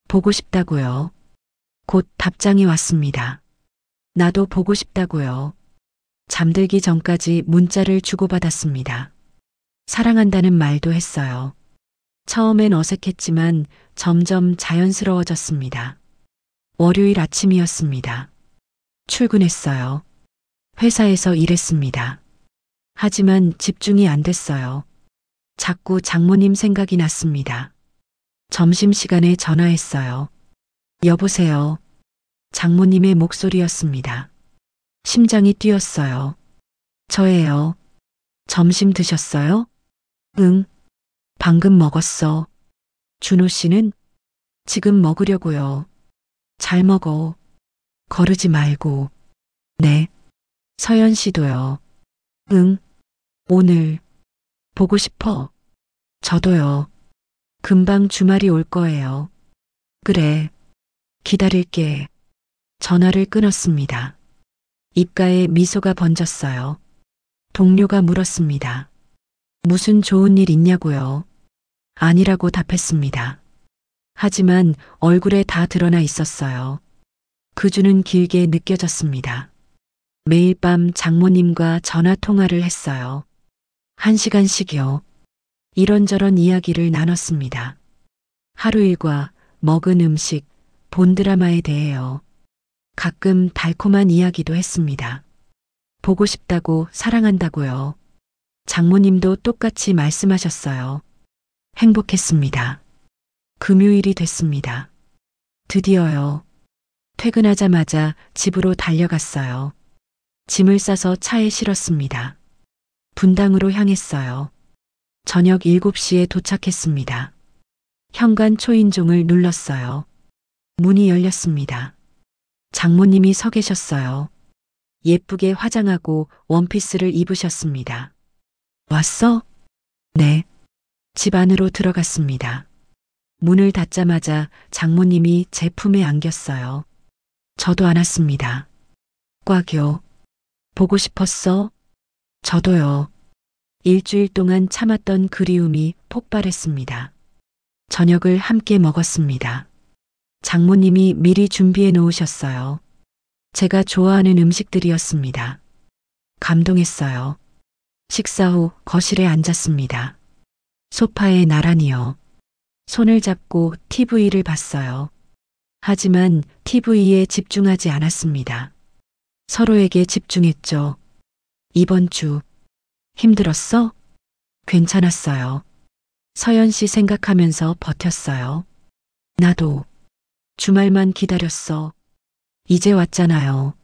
보고 싶다고요. 곧 답장이 왔습니다. 나도 보고 싶다고요. 잠들기 전까지 문자를 주고받았습니다. 사랑한다는 말도 했어요. 처음엔 어색했지만 점점 자연스러워졌습니다. 월요일 아침이었습니다. 출근했어요. 회사에서 일했습니다. 하지만 집중이 안 됐어요. 자꾸 장모님 생각이 났습니다. 점심시간에 전화했어요. 여보세요. 장모님의 목소리였습니다. 심장이 뛰었어요. 저예요. 점심 드셨어요? 응. 방금 먹었어. 준호 씨는? 지금 먹으려고요. 잘 먹어. 거르지 말고. 네. 서연 씨도요. 응. 오늘 보고 싶어. 저도요. 금방 주말이 올 거예요. 그래. 기다릴게. 전화를 끊었습니다. 입가에 미소가 번졌어요. 동료가 물었습니다. 무슨 좋은 일 있냐고요? 아니라고 답했습니다. 하지만 얼굴에 다 드러나 있었어요. 그 주는 길게 느껴졌습니다. 매일 밤 장모님과 전화 통화를 했어요. 1시간씩요. 이런저런 이야기를 나눴습니다. 하루 일과 먹은 음식, 본 드라마에 대해요. 가끔 달콤한 이야기도 했습니다. 보고 싶다고 사랑한다고요. 장모님도 똑같이 말씀하셨어요. 행복했습니다. 금요일이 됐습니다. 드디어요. 퇴근하자마자 집으로 달려갔어요. 짐을 싸서 차에 실었습니다. 분당으로 향했어요. 저녁 7시에 도착했습니다. 현관 초인종을 눌렀어요. 문이 열렸습니다. 장모님이 서 계셨어요. 예쁘게 화장하고 원피스를 입으셨습니다. 왔어? 네. 집 안으로 들어갔습니다. 문을 닫자마자 장모님이 제 품에 안겼어요. 저도 안았습니다. 꽉요. 보고 싶었어? 저도요. 일주일 동안 참았던 그리움이 폭발했습니다. 저녁을 함께 먹었습니다. 장모님이 미리 준비해 놓으셨어요. 제가 좋아하는 음식들이었습니다. 감동했어요. 식사 후 거실에 앉았습니다. 소파에 나란히요. 손을 잡고 TV를 봤어요. 하지만 TV에 집중하지 않았습니다. 서로에게 집중했죠. 이번 주 힘들었어? 괜찮았어요. 서연 씨 생각하면서 버텼어요. 나도 주말만 기다렸어. 이제 왔잖아요.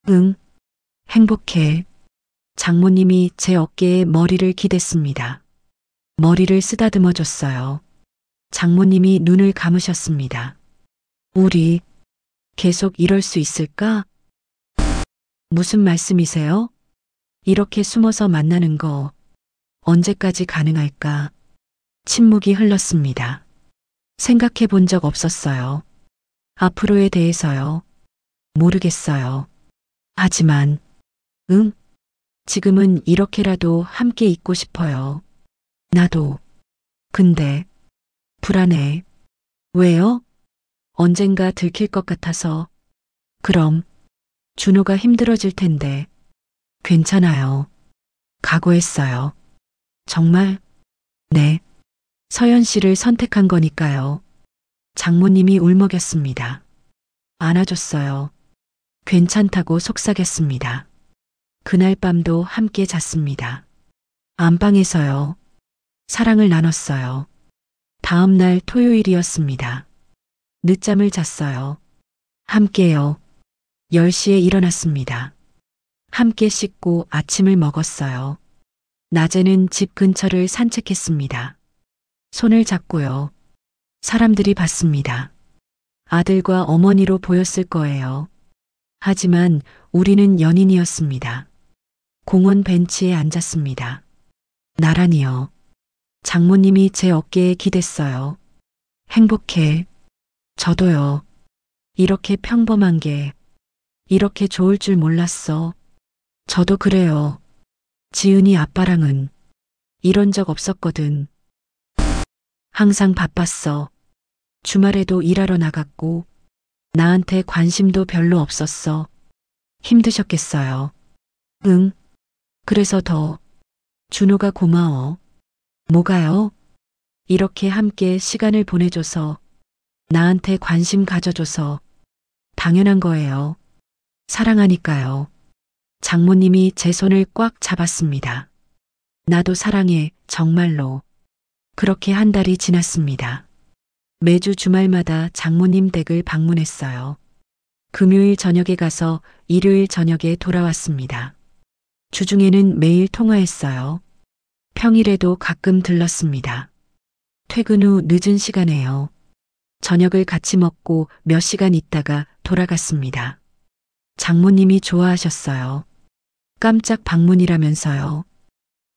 응, 행복해. 장모님이 제 어깨에 머리를 기댔습니다. 머리를 쓰다듬어 줬어요. 장모님이 눈을 감으셨습니다. 우리 계속 이럴 수 있을까? 무슨 말씀이세요? 이렇게 숨어서 만나는 거 언제까지 가능할까? 침묵이 흘렀습니다. 생각해 본 적 없었어요. 앞으로에 대해서요. 모르겠어요. 하지만, 응? 지금은 이렇게라도 함께 있고 싶어요. 나도. 근데, 불안해. 왜요? 언젠가 들킬 것 같아서. 그럼, 준호가 힘들어질 텐데. 괜찮아요. 각오했어요. 정말? 네. 서연 씨를 선택한 거니까요. 장모님이 울먹였습니다. 안아줬어요. 괜찮다고 속삭였습니다. 그날 밤도 함께 잤습니다. 안방에서요. 사랑을 나눴어요. 다음 날 토요일이었습니다. 늦잠을 잤어요. 함께요. 10시에 일어났습니다. 함께 씻고 아침을 먹었어요. 낮에는 집 근처를 산책했습니다. 손을 잡고요. 사람들이 봤습니다. 아들과 어머니로 보였을 거예요. 하지만 우리는 연인이었습니다. 공원 벤치에 앉았습니다. 나란히요. 장모님이 제 어깨에 기댔어요. 행복해. 저도요. 이렇게 평범한 게 이렇게 좋을 줄 몰랐어. 저도 그래요. 지은이 아빠랑은 이런 적 없었거든. 항상 바빴어. 주말에도 일하러 나갔고 나한테 관심도 별로 없었어. 힘드셨겠어요. 응. 그래서 더. 준호가 고마워. 뭐가요? 이렇게 함께 시간을 보내줘서 나한테 관심 가져줘서 당연한 거예요. 사랑하니까요. 장모님이 제 손을 꽉 잡았습니다. 나도 사랑해, 정말로. 그렇게 한 달이 지났습니다. 매주 주말마다 장모님 댁을 방문했어요. 금요일 저녁에 가서 일요일 저녁에 돌아왔습니다. 주중에는 매일 통화했어요. 평일에도 가끔 들렀습니다. 퇴근 후 늦은 시간에요. 저녁을 같이 먹고 몇 시간 있다가 돌아갔습니다. 장모님이 좋아하셨어요. 깜짝 방문이라면서요.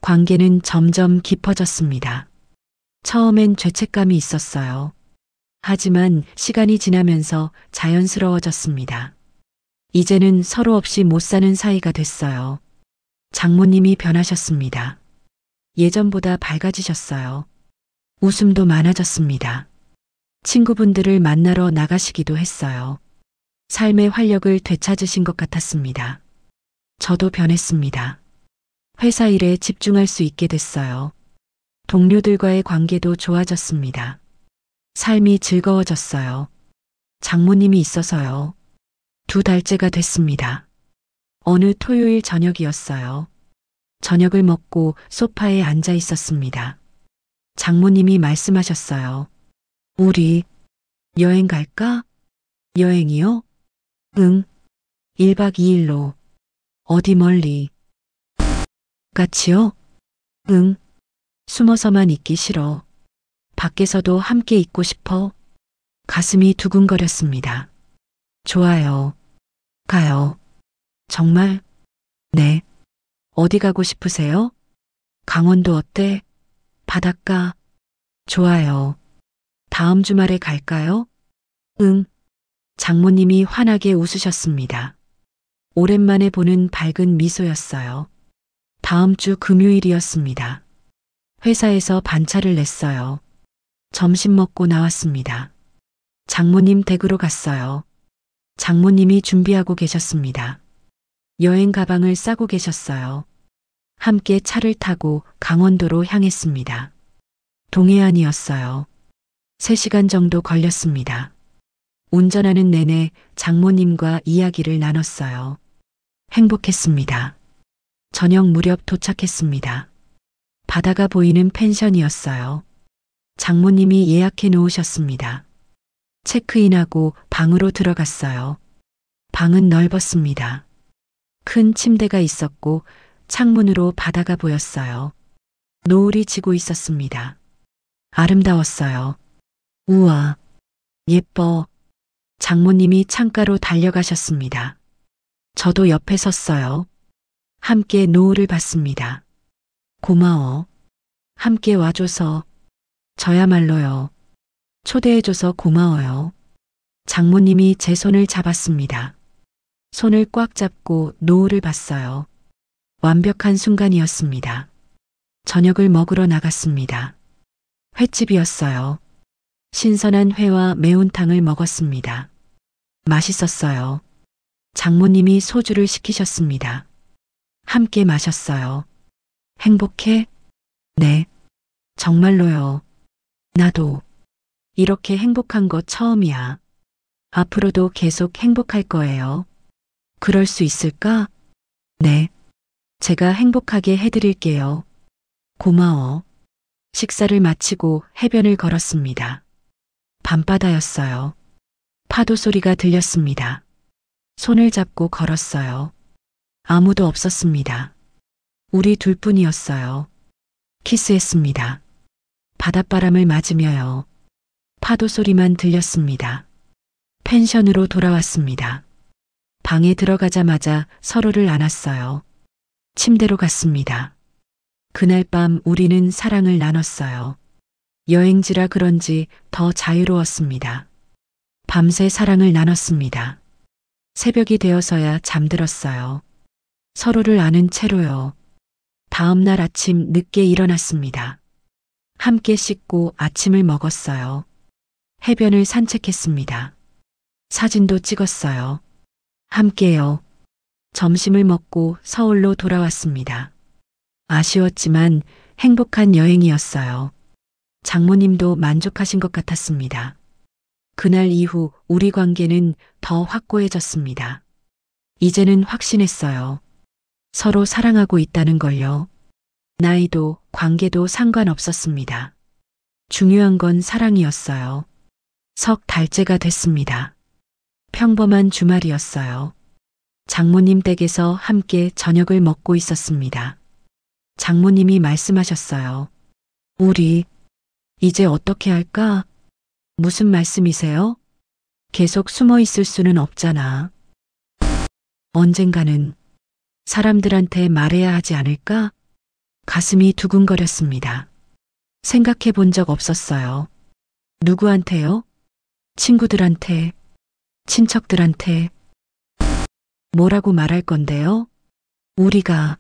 관계는 점점 깊어졌습니다. 처음엔 죄책감이 있었어요. 하지만 시간이 지나면서 자연스러워졌습니다. 이제는 서로 없이 못 사는 사이가 됐어요. 장모님이 변하셨습니다. 예전보다 밝아지셨어요. 웃음도 많아졌습니다. 친구분들을 만나러 나가시기도 했어요. 삶의 활력을 되찾으신 것 같았습니다. 저도 변했습니다. 회사 일에 집중할 수 있게 됐어요. 동료들과의 관계도 좋아졌습니다. 삶이 즐거워졌어요. 장모님이 있어서요. 2달째가 됐습니다. 어느 토요일 저녁이었어요. 저녁을 먹고 소파에 앉아 있었습니다. 장모님이 말씀하셨어요. 우리 여행 갈까? 여행이요? 응. 1박 2일로. 어디 멀리? 같이요? 응. 숨어서만 있기 싫어. 밖에서도 함께 있고 싶어. 가슴이 두근거렸습니다. 좋아요. 가요. 정말? 네. 어디 가고 싶으세요? 강원도 어때? 바닷가? 좋아요. 다음 주말에 갈까요? 응. 장모님이 환하게 웃으셨습니다. 오랜만에 보는 밝은 미소였어요. 다음 주 금요일이었습니다. 회사에서 반차를 냈어요. 점심 먹고 나왔습니다. 장모님 댁으로 갔어요. 장모님이 준비하고 계셨습니다. 여행 가방을 싸고 계셨어요. 함께 차를 타고 강원도로 향했습니다. 동해안이었어요. 3시간 정도 걸렸습니다. 운전하는 내내 장모님과 이야기를 나눴어요. 행복했습니다. 저녁 무렵 도착했습니다. 바다가 보이는 펜션이었어요. 장모님이 예약해 놓으셨습니다. 체크인하고 방으로 들어갔어요. 방은 넓었습니다. 큰 침대가 있었고 창문으로 바다가 보였어요. 노을이 지고 있었습니다. 아름다웠어요. 우와, 예뻐. 장모님이 창가로 달려가셨습니다. 저도 옆에 섰어요. 함께 노을을 봤습니다. 고마워. 함께 와줘서. 저야말로요. 초대해줘서 고마워요. 장모님이 제 손을 잡았습니다. 손을 꽉 잡고 노을을 봤어요. 완벽한 순간이었습니다. 저녁을 먹으러 나갔습니다. 횟집이었어요. 신선한 회와 매운탕을 먹었습니다. 맛있었어요. 장모님이 소주를 시키셨습니다. 함께 마셨어요. 행복해? 네. 정말로요. 나도. 이렇게 행복한 거 처음이야. 앞으로도 계속 행복할 거예요. 그럴 수 있을까? 네. 제가 행복하게 해드릴게요. 고마워. 식사를 마치고 해변을 걸었습니다. 밤바다였어요. 파도 소리가 들렸습니다. 손을 잡고 걸었어요. 아무도 없었습니다. 우리 둘뿐이었어요. 키스했습니다. 바닷바람을 맞으며요. 파도 소리만 들렸습니다. 펜션으로 돌아왔습니다. 방에 들어가자마자 서로를 안았어요. 침대로 갔습니다. 그날 밤 우리는 사랑을 나눴어요. 여행지라 그런지 더 자유로웠습니다. 밤새 사랑을 나눴습니다. 새벽이 되어서야 잠들었어요. 서로를 아는 채로요. 다음 날 아침 늦게 일어났습니다. 함께 씻고 아침을 먹었어요. 해변을 산책했습니다. 사진도 찍었어요. 함께요. 점심을 먹고 서울로 돌아왔습니다. 아쉬웠지만 행복한 여행이었어요. 장모님도 만족하신 것 같았습니다. 그날 이후 우리 관계는 더 확고해졌습니다. 이제는 확신했어요. 서로 사랑하고 있다는 걸요. 나이도 관계도 상관없었습니다. 중요한 건 사랑이었어요. 석 달째가 됐습니다. 평범한 주말이었어요. 장모님 댁에서 함께 저녁을 먹고 있었습니다. 장모님이 말씀하셨어요. 우리 이제 어떻게 할까? 무슨 말씀이세요? 계속 숨어 있을 수는 없잖아. 언젠가는 사람들한테 말해야 하지 않을까? 가슴이 두근거렸습니다. 생각해 본 적 없었어요. 누구한테요? 친구들한테, 친척들한테 뭐라고 말할 건데요? 우리가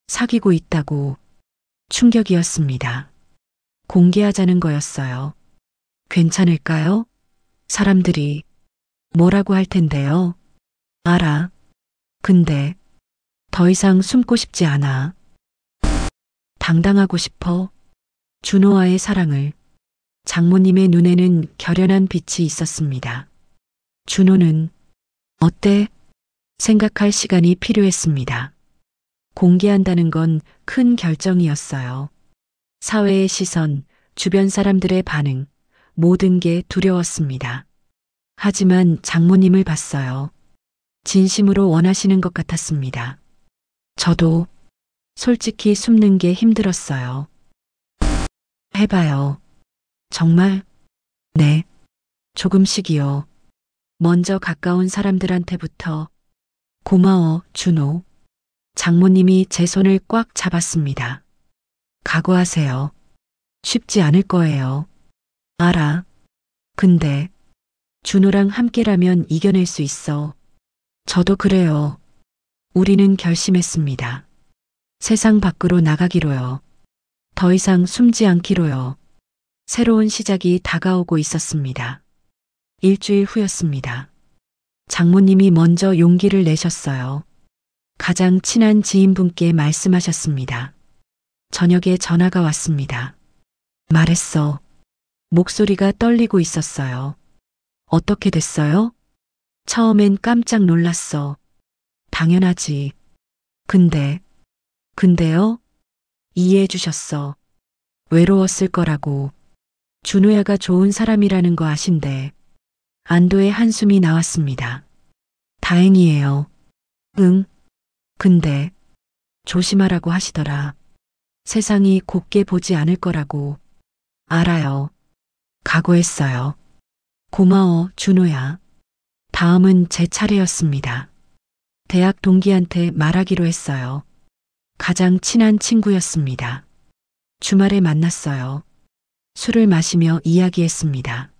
사귀고 있다고. 충격이었습니다. 공개하자는 거였어요. 괜찮을까요? 사람들이 뭐라고 할 텐데요. 알아. 근데 더 이상 숨고 싶지 않아. 당당하고 싶어. 준호와의 사랑을. 장모님의 눈에는 결연한 빛이 있었습니다. 준호는 어때? 생각할 시간이 필요했습니다. 공개한다는 건 큰 결정이었어요. 사회의 시선, 주변 사람들의 반응, 모든 게 두려웠습니다. 하지만 장모님을 봤어요. 진심으로 원하시는 것 같았습니다. 저도 솔직히 숨는 게 힘들었어요. 해봐요. 정말? 네. 조금씩이요. 먼저 가까운 사람들한테부터. 고마워, 준호. 장모님이 제 손을 꽉 잡았습니다. 각오하세요. 쉽지 않을 거예요. 알아. 근데 준호랑 함께라면 이겨낼 수 있어. 저도 그래요. 우리는 결심했습니다. 세상 밖으로 나가기로요. 더 이상 숨지 않기로요. 새로운 시작이 다가오고 있었습니다. 일주일 후였습니다. 장모님이 먼저 용기를 내셨어요. 가장 친한 지인분께 말씀하셨습니다. 저녁에 전화가 왔습니다. 말했어. 목소리가 떨리고 있었어요. 어떻게 됐어요? 처음엔 깜짝 놀랐어. 당연하지. 근데요? 이해해 주셨어. 외로웠을 거라고. 준호야가 좋은 사람이라는 거 아신데. 안도의 한숨이 나왔습니다. 다행이에요. 응. 근데 조심하라고 하시더라. 세상이 곱게 보지 않을 거라고. 알아요. 각오했어요. 고마워, 준호야. 다음은 제 차례였습니다. 대학 동기한테 말하기로 했어요. 가장 친한 친구였습니다. 주말에 만났어요. 술을 마시며 이야기했습니다.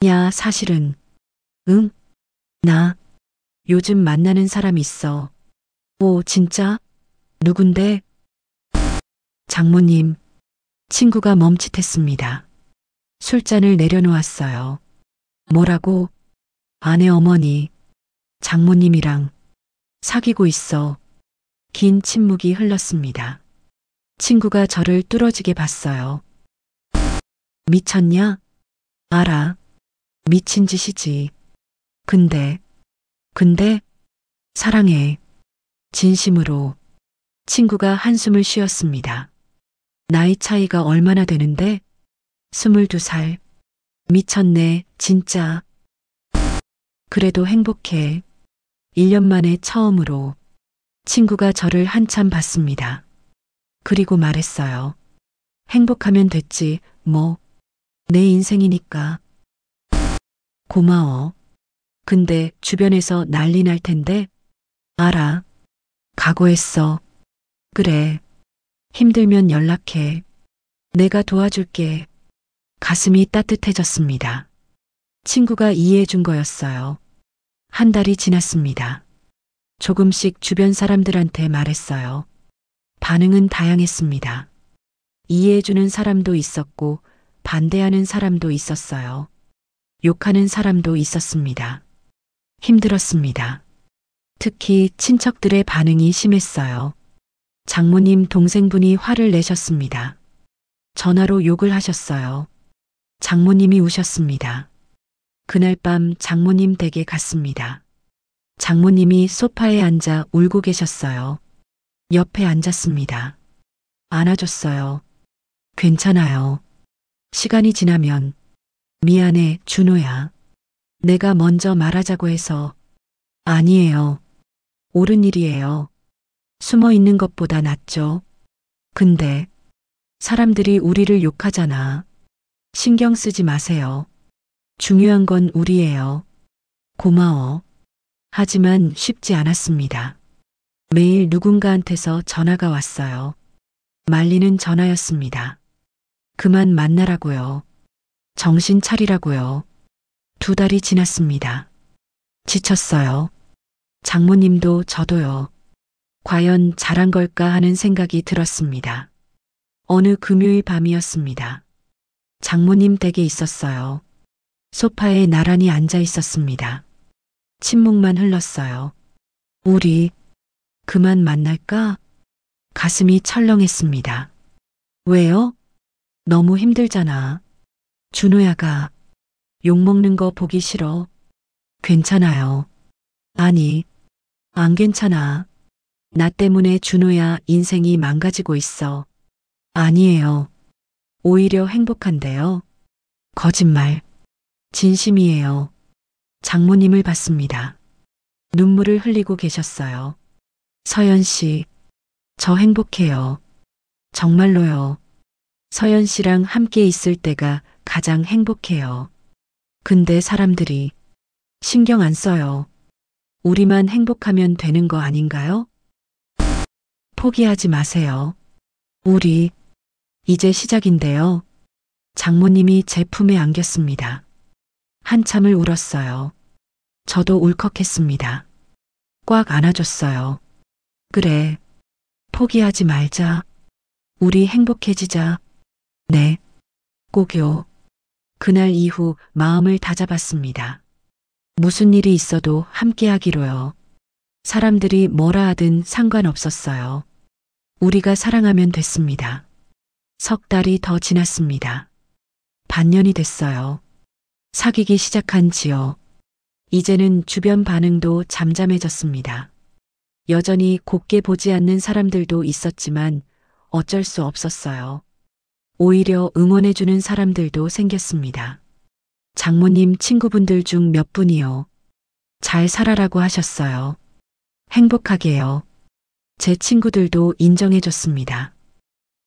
야, 사실은. 응? 나 요즘 만나는 사람 있어. 오, 진짜? 누군데? 장모님. 친구가 멈칫했습니다. 술잔을 내려놓았어요. 뭐라고? 아내 어머니. 장모님이랑 사귀고 있어. 긴 침묵이 흘렀습니다. 친구가 저를 뚫어지게 봤어요. 미쳤냐? 알아. 미친 짓이지. 근데 사랑해. 진심으로. 친구가 한숨을 쉬었습니다. 나이 차이가 얼마나 되는데? 22살. 미쳤네, 진짜. 그래도 행복해. 1년 만에 처음으로. 친구가 저를 한참 봤습니다. 그리고 말했어요. 행복하면 됐지, 뭐. 내 인생이니까. 고마워. 근데 주변에서 난리 날 텐데. 알아. 각오했어. 그래. 힘들면 연락해. 내가 도와줄게. 가슴이 따뜻해졌습니다. 친구가 이해해 준 거였어요. 한 달이 지났습니다. 조금씩 주변 사람들한테 말했어요. 반응은 다양했습니다. 이해해 주는 사람도 있었고 반대하는 사람도 있었어요. 욕하는 사람도 있었습니다. 힘들었습니다. 특히 친척들의 반응이 심했어요. 장모님 동생분이 화를 내셨습니다. 전화로 욕을 하셨어요. 장모님이 우셨습니다. 그날 밤 장모님 댁에 갔습니다. 장모님이 소파에 앉아 울고 계셨어요. 옆에 앉았습니다. 안아줬어요. 괜찮아요. 시간이 지나면. 미안해, 준호야. 내가 먼저 말하자고 해서. 아니에요. 옳은 일이에요. 숨어 있는 것보다 낫죠. 근데 사람들이 우리를 욕하잖아. 신경 쓰지 마세요. 중요한 건 우리예요. 고마워. 하지만 쉽지 않았습니다. 매일 누군가한테서 전화가 왔어요. 말리는 전화였습니다. 그만 만나라고요. 정신 차리라고요. 2달이 지났습니다. 지쳤어요. 장모님도 저도요. 과연 잘한 걸까 하는 생각이 들었습니다. 어느 금요일 밤이었습니다. 장모님 댁에 있었어요. 소파에 나란히 앉아 있었습니다. 침묵만 흘렀어요. 우리 그만 만날까? 가슴이 철렁했습니다. 왜요? 너무 힘들잖아. 준호야가 욕먹는 거 보기 싫어. 괜찮아요. 아니, 안 괜찮아. 나 때문에 준호야 인생이 망가지고 있어. 아니에요. 오히려 행복한데요. 거짓말. 진심이에요. 장모님을 봤습니다. 눈물을 흘리고 계셨어요. 서연 씨, 저 행복해요. 정말로요. 서연 씨랑 함께 있을 때가 가장 행복해요. 근데 사람들이 신경 안 써요. 우리만 행복하면 되는 거 아닌가요? 포기하지 마세요. 우리 이제 시작인데요. 장모님이 제 품에 안겼습니다. 한참을 울었어요. 저도 울컥했습니다. 꽉 안아줬어요. 그래, 포기하지 말자. 우리 행복해지자. 네, 꼭요. 그날 이후 마음을 다잡았습니다. 무슨 일이 있어도 함께 하기로요. 사람들이 뭐라 하든 상관없었어요. 우리가 사랑하면 됐습니다. 3달이 더 지났습니다. 반년이 됐어요. 사귀기 시작한 지요. 이제는 주변 반응도 잠잠해졌습니다. 여전히 곱게 보지 않는 사람들도 있었지만 어쩔 수 없었어요. 오히려 응원해주는 사람들도 생겼습니다. 장모님 친구분들 중 몇 분이요. 잘 살아라고 하셨어요. 행복하게요. 제 친구들도 인정해줬습니다.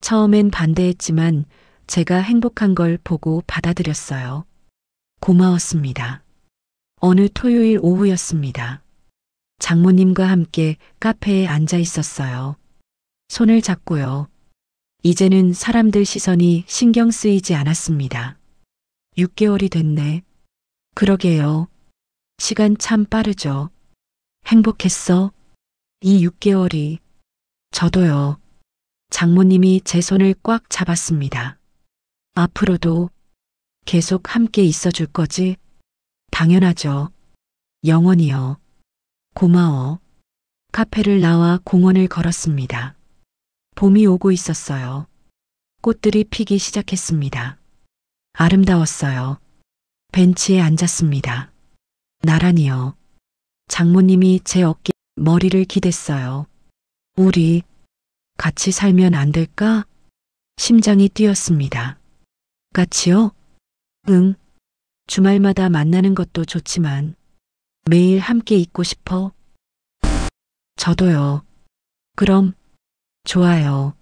처음엔 반대했지만 제가 행복한 걸 보고 받아들였어요. 고마웠습니다. 어느 토요일 오후였습니다. 장모님과 함께 카페에 앉아 있었어요. 손을 잡고요. 이제는 사람들 시선이 신경 쓰이지 않았습니다. 6개월이 됐네. 그러게요. 시간 참 빠르죠. 행복했어? 이 6개월이. 저도요. 장모님이 제 손을 꽉 잡았습니다. 앞으로도 계속 함께 있어 줄 거지? 당연하죠. 영원히요. 고마워. 카페를 나와 공원을 걸었습니다. 봄이 오고 있었어요. 꽃들이 피기 시작했습니다. 아름다웠어요. 벤치에 앉았습니다. 나란히요. 장모님이 제 어깨에 머리를 기댔어요. 우리 같이 살면 안 될까? 심장이 뛰었습니다. 같이요? 응. 주말마다 만나는 것도 좋지만 매일 함께 있고 싶어. 저도요. 그럼 좋아요.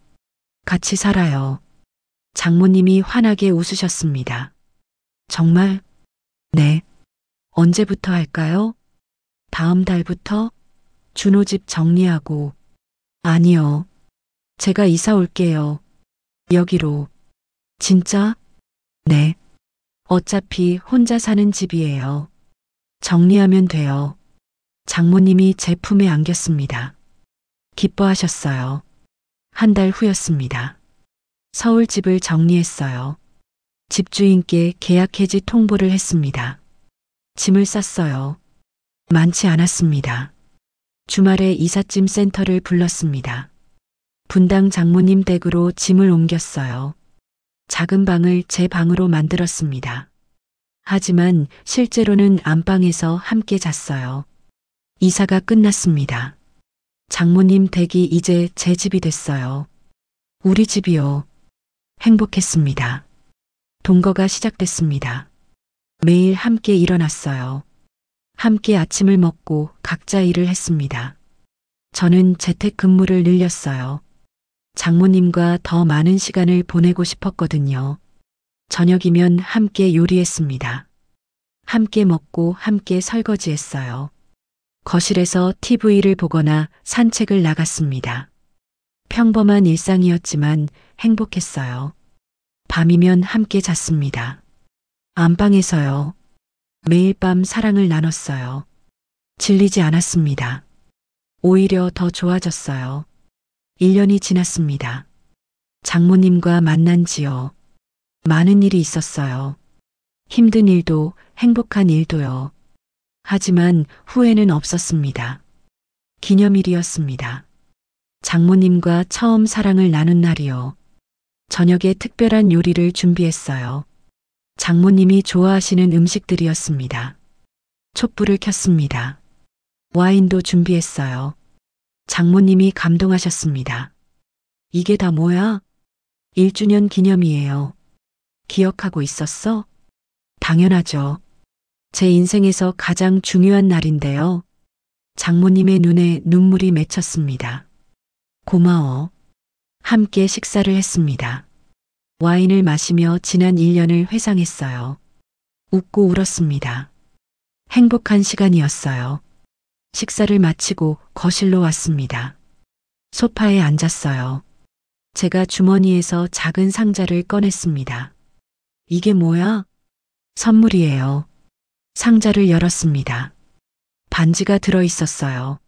같이 살아요. 장모님이 환하게 웃으셨습니다. 정말? 네. 언제부터 할까요? 다음 달부터? 준호 집 정리하고. 아니요. 제가 이사 올게요. 여기로. 진짜? 네. 어차피 혼자 사는 집이에요. 정리하면 돼요. 장모님이 제 품에 안겼습니다. 기뻐하셨어요. 1달 후였습니다. 서울 집을 정리했어요. 집주인께 계약 해지 통보를 했습니다. 짐을 쌌어요. 많지 않았습니다. 주말에 이삿짐 센터를 불렀습니다. 분당 장모님 댁으로 짐을 옮겼어요. 작은 방을 제 방으로 만들었습니다. 하지만 실제로는 안방에서 함께 잤어요. 이사가 끝났습니다. 장모님 댁이 이제 제 집이 됐어요. 우리 집이요. 행복했습니다. 동거가 시작됐습니다. 매일 함께 일어났어요. 함께 아침을 먹고 각자 일을 했습니다. 저는 재택근무를 늘렸어요. 장모님과 더 많은 시간을 보내고 싶었거든요. 저녁이면 함께 요리했습니다. 함께 먹고 함께 설거지했어요. 거실에서 TV를 보거나 산책을 나갔습니다. 평범한 일상이었지만 행복했어요. 밤이면 함께 잤습니다. 안방에서요. 매일 밤 사랑을 나눴어요. 질리지 않았습니다. 오히려 더 좋아졌어요. 1년이 지났습니다. 장모님과 만난 지요. 많은 일이 있었어요. 힘든 일도 행복한 일도요. 하지만 후회는 없었습니다. 기념일이었습니다. 장모님과 처음 사랑을 나눈 날이요. 저녁에 특별한 요리를 준비했어요. 장모님이 좋아하시는 음식들이었습니다. 촛불을 켰습니다. 와인도 준비했어요. 장모님이 감동하셨습니다. 이게 다 뭐야? 1주년 기념이에요. 기억하고 있었어? 당연하죠. 제 인생에서 가장 중요한 날인데요. 장모님의 눈에 눈물이 맺혔습니다. 고마워. 함께 식사를 했습니다. 와인을 마시며 지난 1년을 회상했어요. 웃고 울었습니다. 행복한 시간이었어요. 식사를 마치고 거실로 왔습니다. 소파에 앉았어요. 제가 주머니에서 작은 상자를 꺼냈습니다. 이게 뭐야? 선물이에요. 상자를 열었습니다. 반지가 들어 있었어요.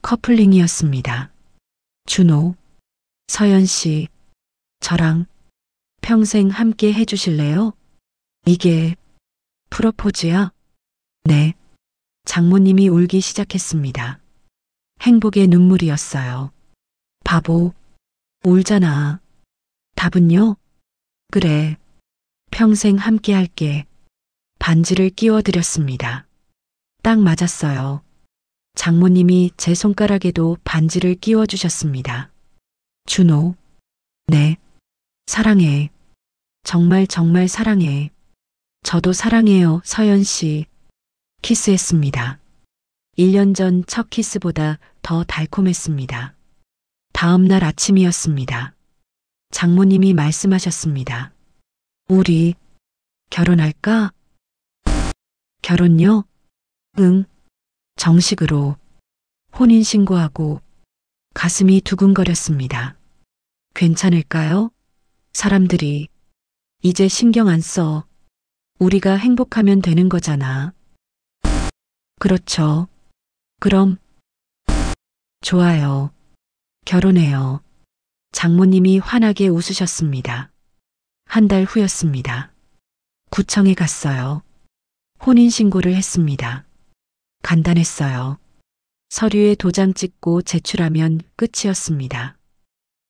커플링이었습니다. 준호, 서연 씨, 저랑 평생 함께 해주실래요? 이게 프로포즈야? 네. 장모님이 울기 시작했습니다. 행복의 눈물이었어요. 바보, 울잖아. 답은요? 그래. 평생 함께 할게. 반지를 끼워드렸습니다. 딱 맞았어요. 장모님이 제 손가락에도 반지를 끼워주셨습니다. 준호, 네. 사랑해. 정말 정말 사랑해. 저도 사랑해요, 서연 씨. 키스했습니다. 1년 전 첫 키스보다 더 달콤했습니다. 다음 날 아침이었습니다. 장모님이 말씀하셨습니다. 우리 결혼할까? 결혼요? 응. 정식으로 혼인신고하고 가슴이 두근거렸습니다. 괜찮을까요? 사람들이 이제 신경 안 써. 우리가 행복하면 되는 거잖아. 그렇죠. 그럼 좋아요. 결혼해요. 장모님이 환하게 웃으셨습니다. 한 달 후였습니다. 구청에 갔어요. 혼인신고를 했습니다. 간단했어요. 서류에 도장 찍고 제출하면 끝이었습니다.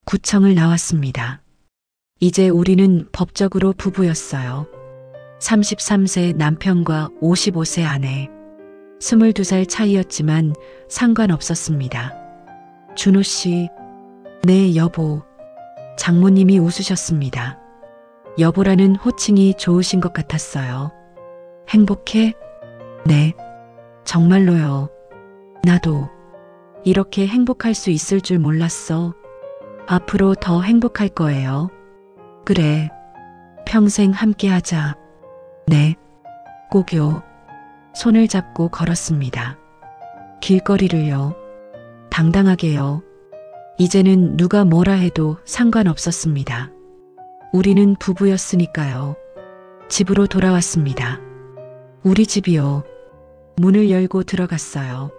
구청을 나왔습니다. 이제 우리는 법적으로 부부였어요. 33세 남편과 55세 아내. 22살 차이였지만 상관없었습니다. 준호 씨, 네 여보. 장모님이 웃으셨습니다. 여보라는 호칭이 좋으신 것 같았어요. 행복해? 네. 정말로요. 나도 이렇게 행복할 수 있을 줄 몰랐어. 앞으로 더 행복할 거예요. 그래. 평생 함께 하자. 네. 꼭요. 손을 잡고 걸었습니다. 길거리를요. 당당하게요. 이제는 누가 뭐라 해도 상관없었습니다. 우리는 부부였으니까요. 집으로 돌아왔습니다. 우리 집이요. 문을 열고 들어갔어요.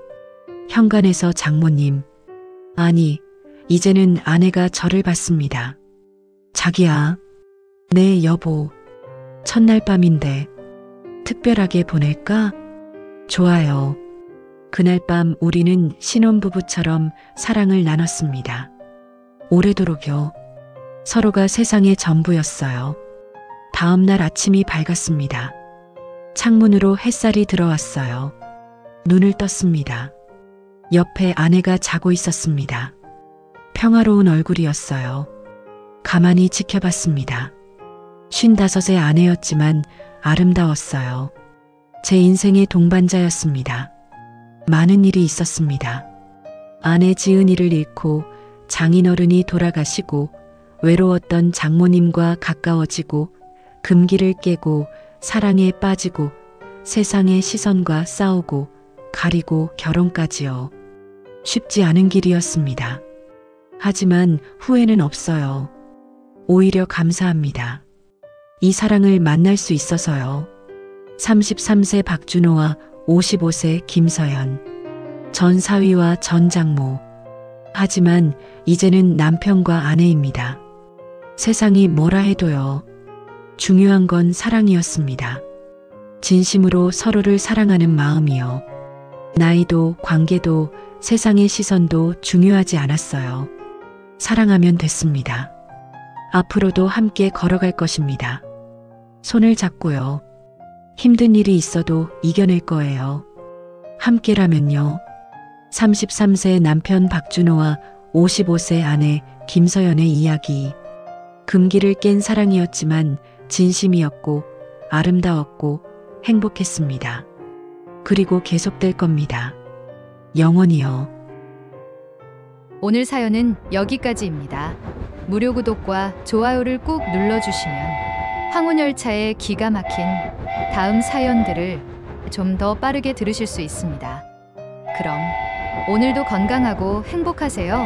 현관에서 장모님. 아니, 이제는 아내가 저를 봤습니다. 자기야. 네, 여보. 첫날 밤인데 특별하게 보낼까? 좋아요. 그날 밤 우리는 신혼부부처럼 사랑을 나눴습니다. 오래도록요. 서로가 세상의 전부였어요. 다음 날 아침이 밝았습니다. 창문으로 햇살이 들어왔어요. 눈을 떴습니다. 옆에 아내가 자고 있었습니다. 평화로운 얼굴이었어요. 가만히 지켜봤습니다. 55의 아내였지만 아름다웠어요. 제 인생의 동반자였습니다. 많은 일이 있었습니다. 아내 지은이를 잃고 장인어른이 돌아가시고 외로웠던 장모님과 가까워지고 금기를 깨고 사랑에 빠지고 세상의 시선과 싸우고 가리고 결혼까지요. 쉽지 않은 길이었습니다. 하지만 후회는 없어요. 오히려 감사합니다. 이 사랑을 만날 수 있어서요. 33세 박준호와 55세 김서연. 전 사위와 전 장모. 하지만 이제는 남편과 아내입니다. 세상이 뭐라 해도요. 중요한 건 사랑이었습니다. 진심으로 서로를 사랑하는 마음이요. 나이도 관계도 세상의 시선도 중요하지 않았어요. 사랑하면 됐습니다. 앞으로도 함께 걸어갈 것입니다. 손을 잡고요. 힘든 일이 있어도 이겨낼 거예요. 함께라면요. 33세 남편 박준호와 55세 아내 김서연의 이야기. 금기를 깬 사랑이었지만 진심이었고 아름다웠고 행복했습니다. 그리고 계속될 겁니다. 영원히요. 오늘 사연은 여기까지입니다. 무료 구독과 좋아요를 꾹 눌러주시면 황혼열차의 기가 막힌 다음 사연들을 좀 더 빠르게 들으실 수 있습니다. 그럼 오늘도 건강하고 행복하세요.